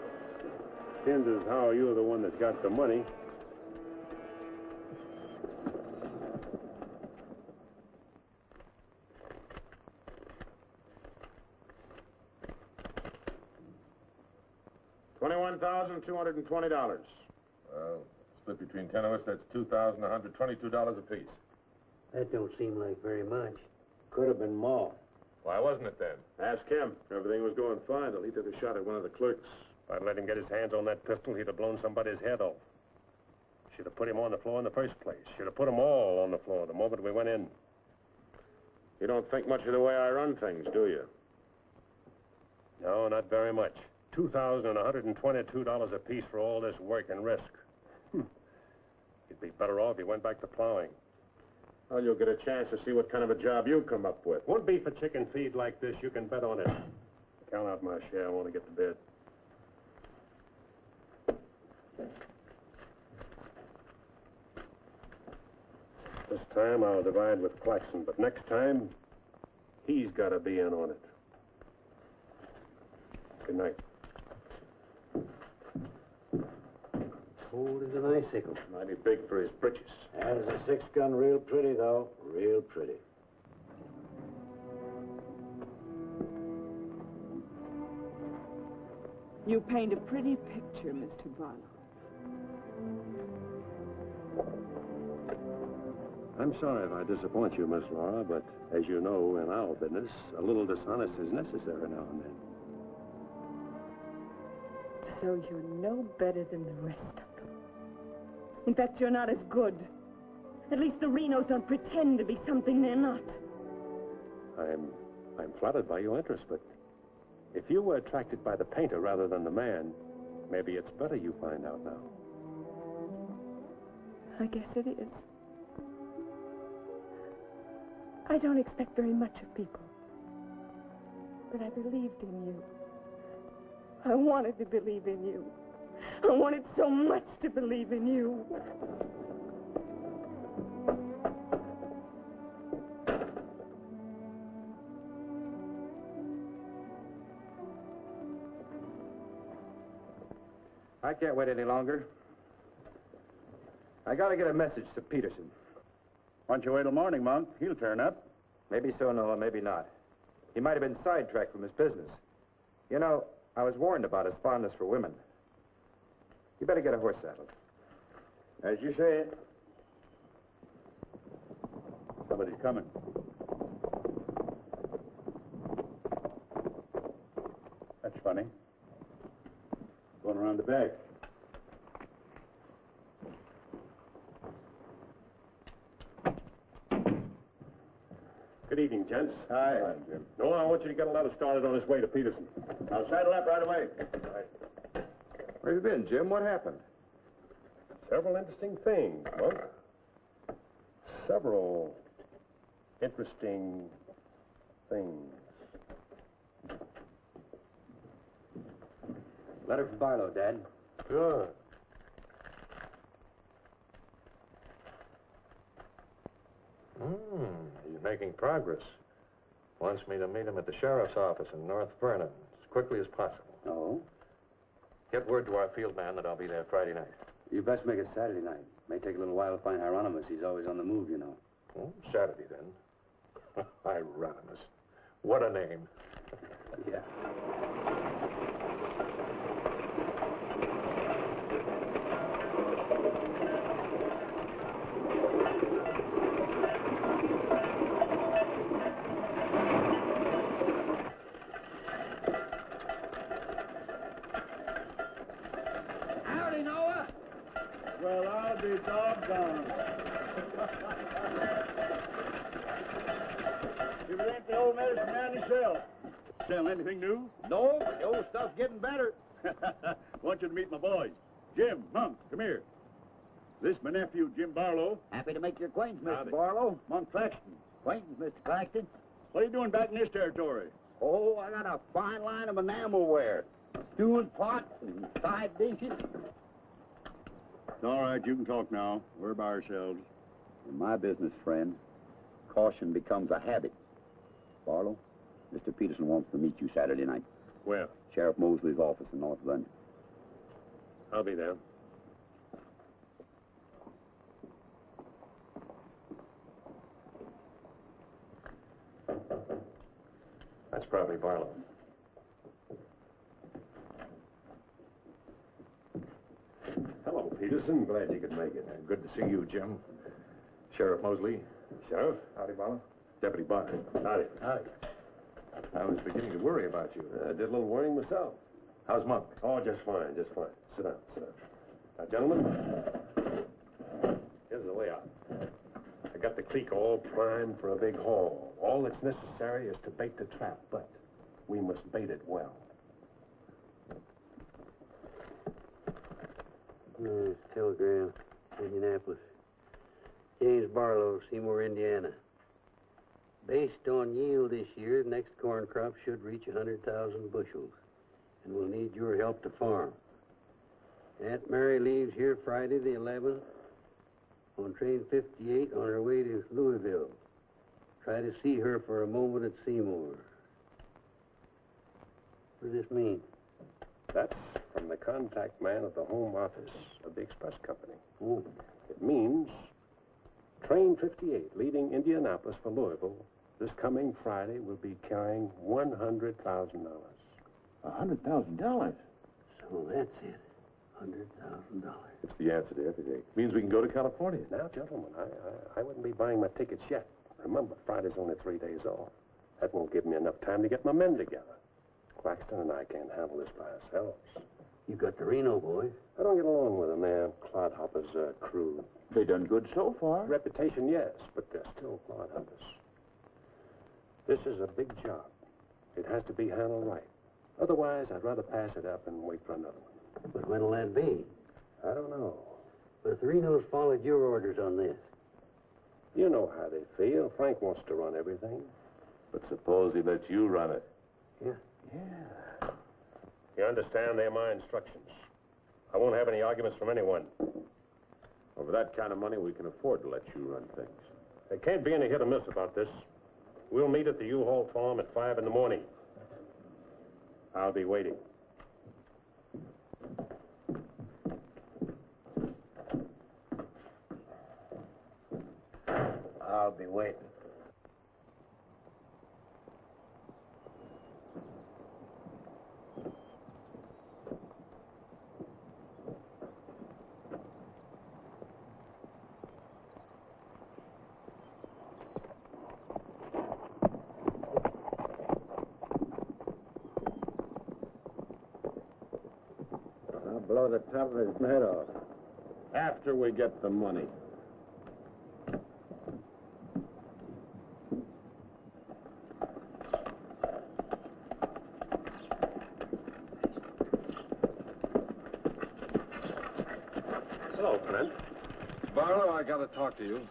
Seems as how you're the one that's got the money. $21,220. Well, split between 10 of us, that's $2,122 apiece. That don't seem like very much. Could have been more. Why wasn't it then? Ask him. Everything was going fine till he took a shot at one of the clerks. If I'd let him get his hands on that pistol, he'd have blown somebody's head off. Should have put him on the floor in the first place. Should have put them all on the floor the moment we went in. You don't think much of the way I run things, do you? No, not very much. $2,122 apiece for all this work and risk. You'd be better off if you went back to plowing. Well, you'll get a chance to see what kind of a job you come up with. Won't be for chicken feed like this, you can bet on it. Count out my share. I want to get to bed. This time I'll divide with Claxon, but next time, he's got to be in on it. Good night. Cold as an icicle. Mighty big for his britches. That is a 6-gun, real pretty, though. Real pretty. You paint a pretty picture, Mr. Barlow. I'm sorry if I disappoint you, Miss Laura, but as you know, in our business, a little dishonest is necessary now and then. So you're no better than the rest of them. In fact, you're not as good. At least the Renos don't pretend to be something they're not. I'm flattered by your interest, but if you were attracted by the painter rather than the man, Maybe it's better you find out now. I guess it is. I don't expect very much of people. But I believed in you. I wanted to believe in you. I wanted so much to believe in you. I can't wait any longer. I gotta get a message to Peterson. Why don't you wait till morning, Monk? He'll turn up. Maybe so, Noah, maybe not. He might have been sidetracked from his business. You know, I was warned about his fondness for women. You better get a horse saddled. As you say. Somebody's coming. That's funny. Going around the back. Good evening, gents. Hi. Hi, Jim. Noah, I want you to get a letter started on his way to Peterson. I'll saddle up right away. Right. Where have you been, Jim? What happened? Several interesting things, Monk. Several interesting things. Letter from Barlow, Dad. Good. He's making progress. Wants me to meet him at the sheriff's office in North Vernon as quickly as possible. Oh? Get word to our field man that I'll be there Friday night. You best make it Saturday night. May take a little while to find Hieronymus. He's always on the move, you know. Oh, Saturday, then. Hieronymus. What a name. Yeah. Howdy, Noah. Well, I'll be doggone. If it ain't the old medicine man himself. Sell anything new? No, but the old stuff's getting better. Want you to meet my boys. Jim, Monk, come here. This my nephew, Jim Barlow. Happy to make your acquaintance, Mr. Howdy. Barlow. Monk Claxton. Acquaintance, Mr. Claxton. What are you doing back in this territory? Oh, I got a fine line of enamelware. Stewing pots and side dishes. All right, you can talk now. We're by ourselves. In my business, friend, caution becomes a habit. Barlow, Mr. Peterson wants to meet you Saturday night. Where? Sheriff Mosley's office in North London. I'll be there. That's probably Barlow. Hello, Peterson. Glad you could make it. Good to see you, Jim. Sheriff Mosley. Sheriff? Howdy, Barlow. Deputy Barker. Howdy. Howdy. I was beginning to worry about you. I did a little worrying myself. How's Monk? Oh, just fine, just fine. Sit down, sit down. Now, gentlemen, here's the layout. I got the creek all primed for a big haul. All that's necessary is to bait the trap, but we must bait it well. Telegram, Indianapolis. James Barlow, Seymour, Indiana. Based on yield this year, the next corn crop should reach 100,000 bushels, and we'll need your help to farm. Aunt Mary leaves here Friday the 11th on train 58 on her way to Louisville. Try to see her for a moment at Seymour. What does this mean? That's from the contact man at the home office of the express company. Oh. It means train 58 leaving Indianapolis for Louisville this coming Friday will be carrying $100,000. $100,000? So that's it. $100,000. It's the answer to everything. It means we can go to California. Now, gentlemen, I wouldn't be buying my tickets yet. Remember, Friday's only 3 days off. That won't give me enough time to get my men together. Claxton and I can't handle this by ourselves. You got the Reno boys. I don't get along with them. They're clodhoppers, crude. They done good so far. Reputation, yes, but they're still clodhoppers. This is a big job. It has to be handled right. Otherwise, I'd rather pass it up and wait for another one. But when'll that be? I don't know. But if the Renos followed your orders on this. You know how they feel. Frank wants to run everything. But suppose he let you run it. Yeah. Yeah. You understand, they're my instructions. I won't have any arguments from anyone. Over that kind of money, we can afford to let you run things. There can't be any hit or miss about this. We'll meet at the U-Haul farm at 5 in the morning. I'll be waiting. I'll be waiting. I'll blow the top of his head off. After we get the money. Hello, Clint. Barlow, I gotta talk to you.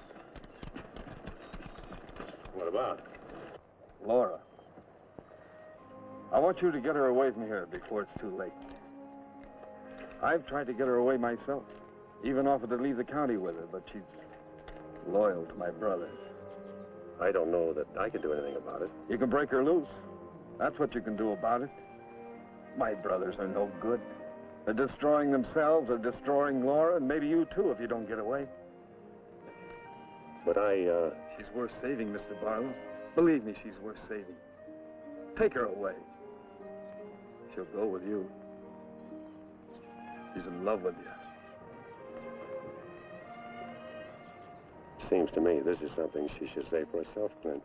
What about? Laura. I want you to get her away from here before it's too late. I've tried to get her away myself. Even offered to leave the county with her, but she's loyal to my brothers. I don't know that I can do anything about it. You can break her loose. That's what you can do about it. My brothers are no good. They're destroying themselves, they're destroying Laura, and maybe you too if you don't get away. But She's worth saving, Mr. Barlow. Believe me, she's worth saving. Take her away. She'll go with you. She's in love with you. Seems to me this is something she should say for herself, Clint.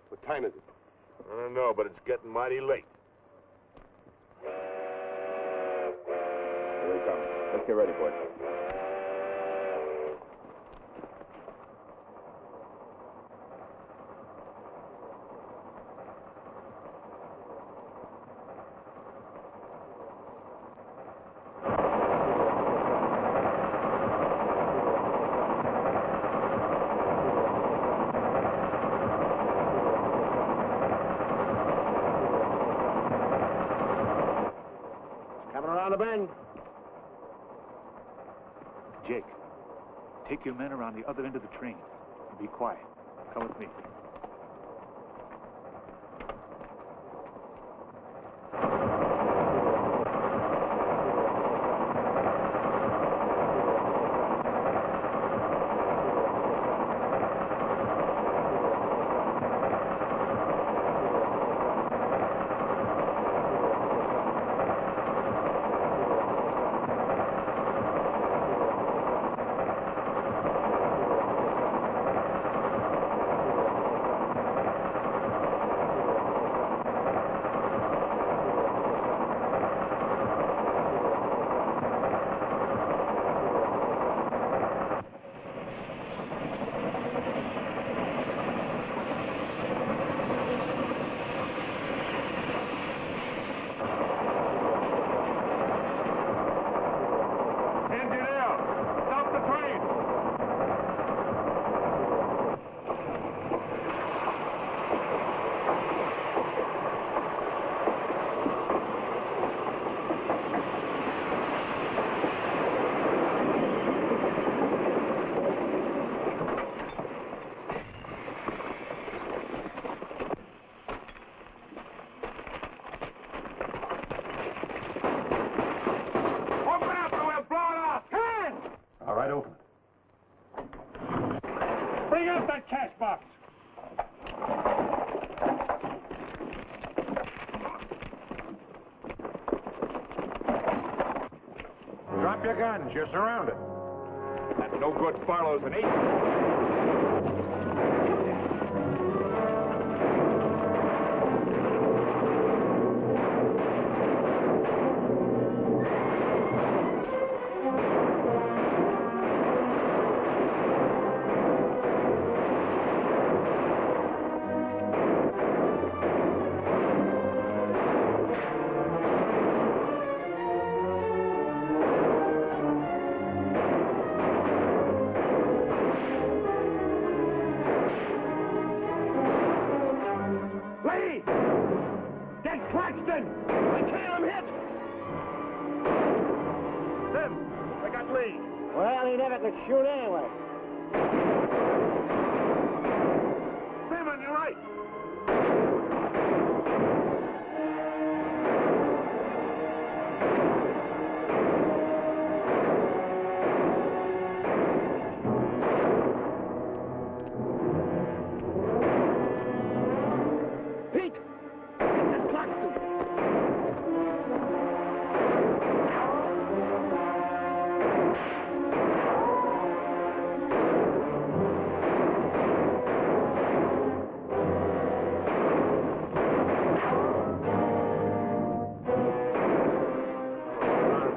What time is it? I don't know, but it's getting mighty late. Here he comes. Let's get ready for it. Coming around the bend. Jake, take your men around the other end of the train. And be quiet. Come with me. Bring out that cash box. Drop your guns. You're surrounded. That no-good Barlow's an agent. me! Get Claxton! I can't, I'm hit! Sim, I got Lee. Well, he never could shoot anyway. Sim, on your right. Pete! Get Claxton!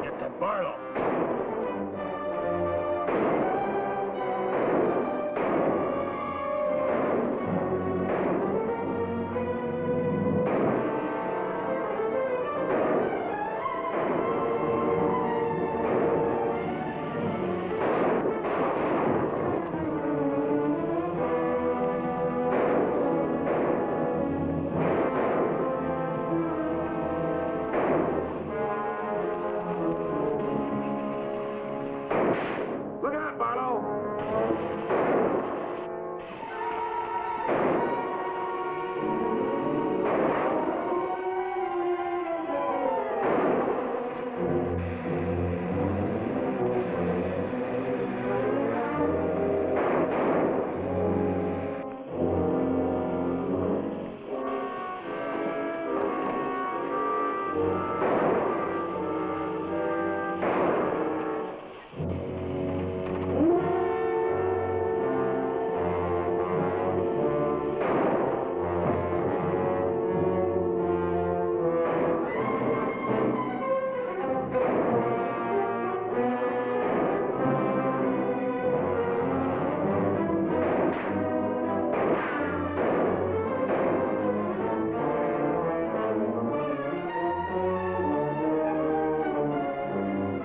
Get to Barlow. Look out, Barlow!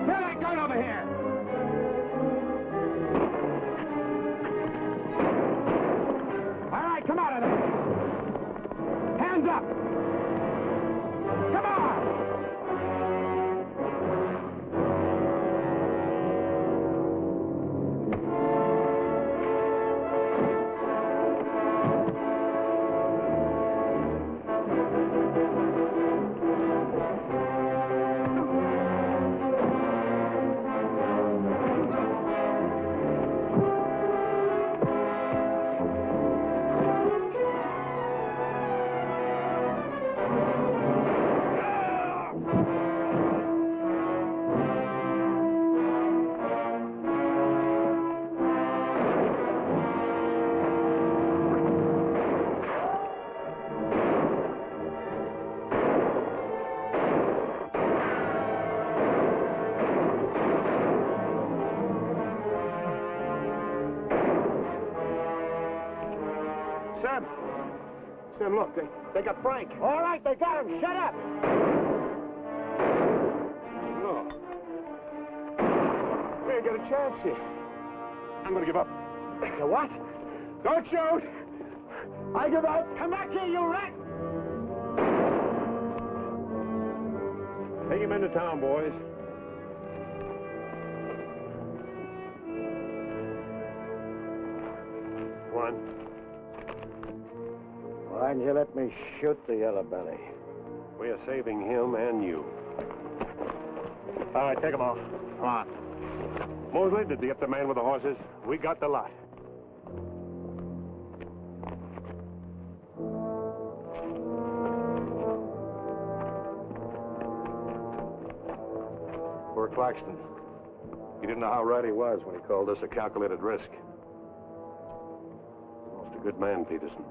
Get that gun over here! All right, come out of there. Hands up! Come on! Sam! Sam, look, they got Frank. All right, they got him. Shut up. No. We ain't got a chance here. I'm gonna give up. The what? Don't shoot! I give up. Come back here, you rat. Take him into town, boys. One. Why didn't you let me shoot the yellow belly? We are saving him and you. All right, take them off. Come on. Mosley, did you get the man with the horses? We got the lot. Poor Claxton. He didn't know how right he was when he called this a calculated risk. Almost a good man, Peterson.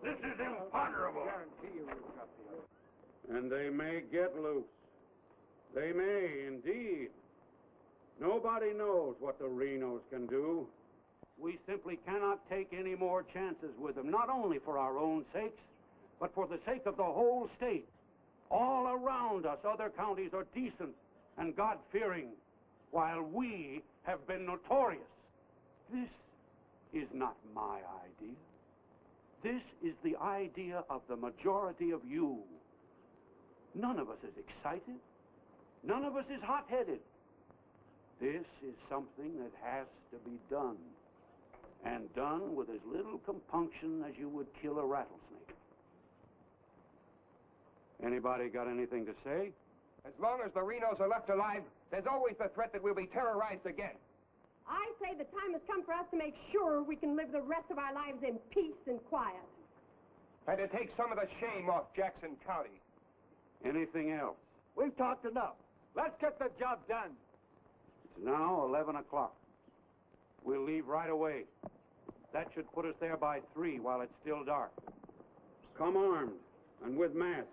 This is imponderable. And they may get loose. They may, indeed. Nobody knows what the Renos can do. We simply cannot take any more chances with them, not only for our own sakes, but for the sake of the whole state. All around us, other counties are decent and God-fearing, while we have been notorious. This is not my idea. This is the idea of the majority of you. None of us is excited. None of us is hot-headed. This is something that has to be done, and done with as little compunction as you would kill a rattlesnake. Anybody got anything to say? As long as the Renos are left alive, there's always the threat that we'll be terrorized again. I say the time has come for us to make sure we can live the rest of our lives in peace and quiet. And to take some of the shame off Jackson County. Anything else? We've talked enough. Let's get the job done. It's now 11 o'clock. We'll leave right away. That should put us there by 3 while it's still dark. Come armed and with masks.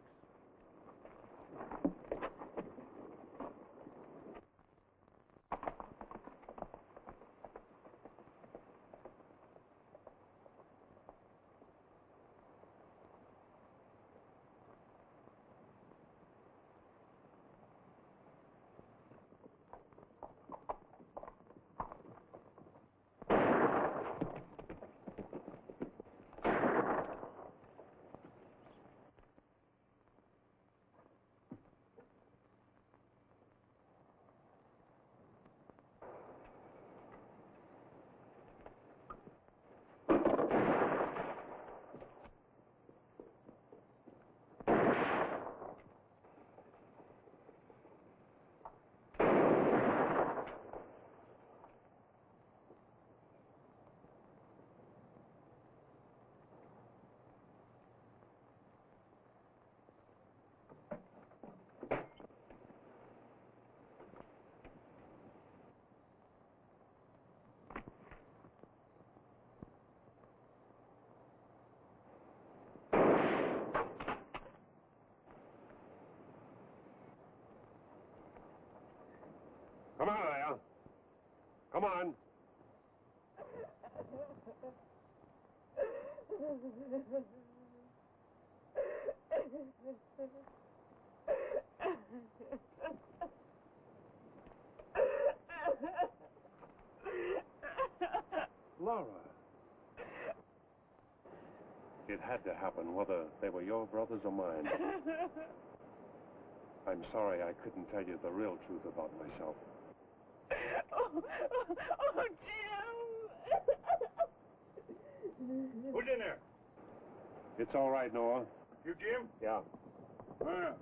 Come on, Leia. Come on. Laura. It had to happen, whether they were your brothers or mine. I'm sorry I couldn't tell you the real truth about myself. Oh, Jim! Who's in there? It's all right, Noah. You, Jim? Yeah. Well,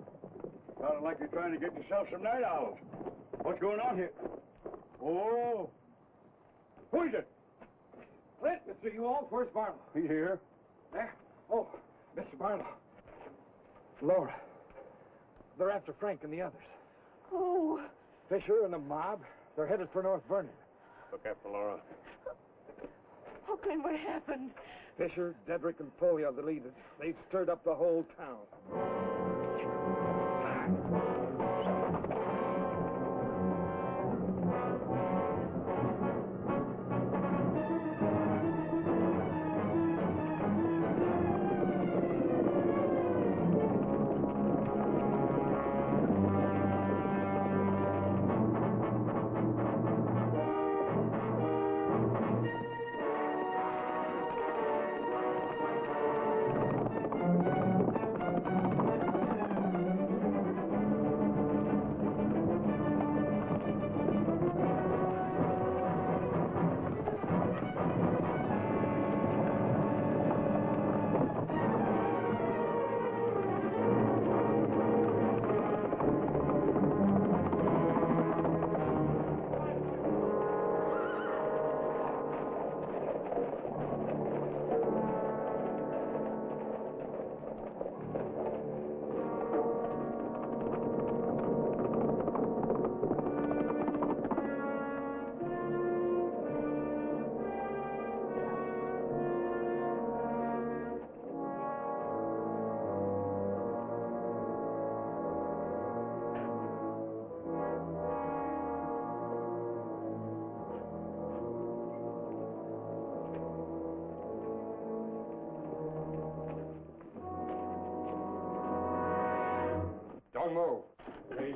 sounded like you're trying to get yourself some night owls. What's going on here? Oh. Who is it? Clint, Mr. Ewald, where's Barlow? He here. There? Oh, Mr. Barlow. Laura. They're after Frank and the others. Oh. Fisher and the mob. They're headed for North Vernon. Look after Laura. Oh, Clint, what happened? Fisher, Dedrick, and Foley are the leaders. They've stirred up the whole town.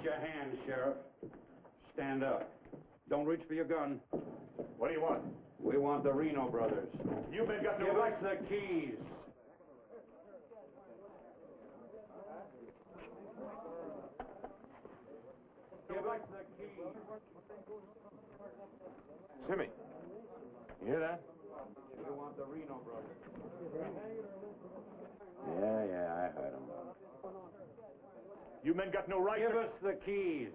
your hands, Sheriff. Stand up. Don't reach for your gun. What do you want? We want the Reno brothers. You men got no Give right. us the keys. Give us the keys. Simmy, you hear that? We want the Reno brothers. Yeah, I heard him. You men got no right. Give us the keys.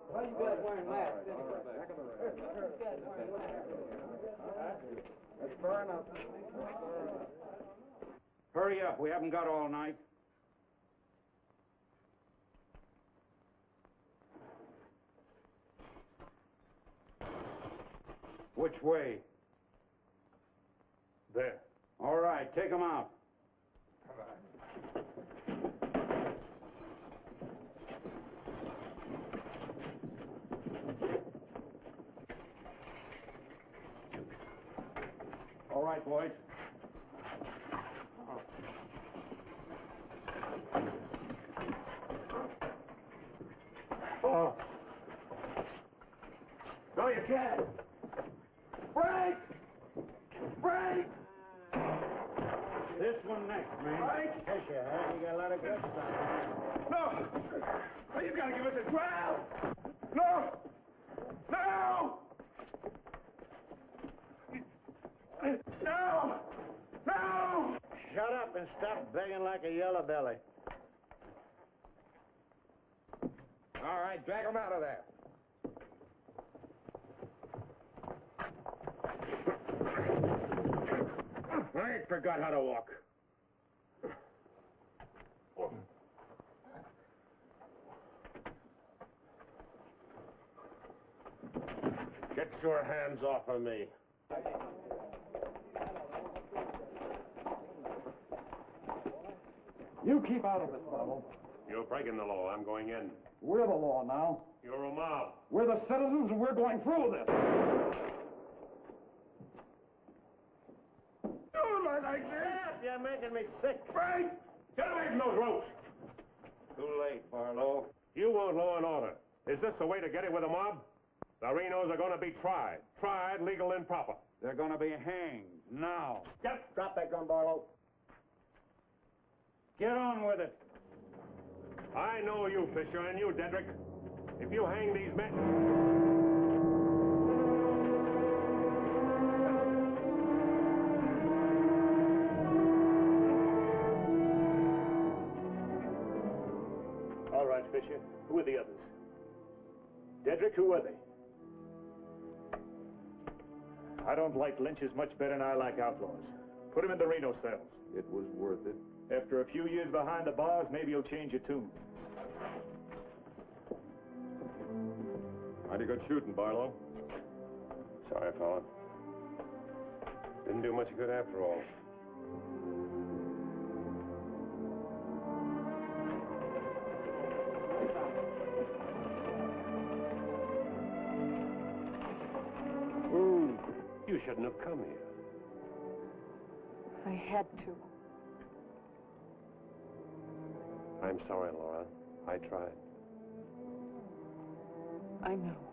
Why you guys wearing masks? That's fair enough. Hurry up. We haven't got all night. Which way? There. All right, take them out. All right, boys. Oh. No, you can't. Frank! Frank! This one next, man. Frank! Yes, you have. You got a lot of guts on No! No, you gotta give us a trial! No! No! No! No! Shut up and stop begging like a yellow belly. All right, drag him out of there. I ain't forgot how to walk. Get your hands off of me. You keep out of this, Barlow. You're breaking the law. I'm going in. We're the law now. You're a mob. We're the citizens, and we're going through this. Don't lie like this! Shut up, you're making me sick. Frank! Get away from those ropes! Too late, Barlow. You want law and order. Is this the way to get it with a mob? The Renos are going to be tried. Tried, legal, and proper. They're going to be hanged now. Drop that gun, Barlow. Get on with it. I know you, Fisher, and you, Dedrick. If you hang these men... All right, Fisher. Who are the others? Dedrick, who are they? I don't like lynchers much better than I like outlaws. Put him in the Reno cells. It was worth it. After a few years behind the bars, maybe you'll change your tune. Mighty good shooting, Barlow. Sorry, fella. Didn't do much good after all. You shouldn't have come here. I had to. I'm sorry, Laura. I tried. I know.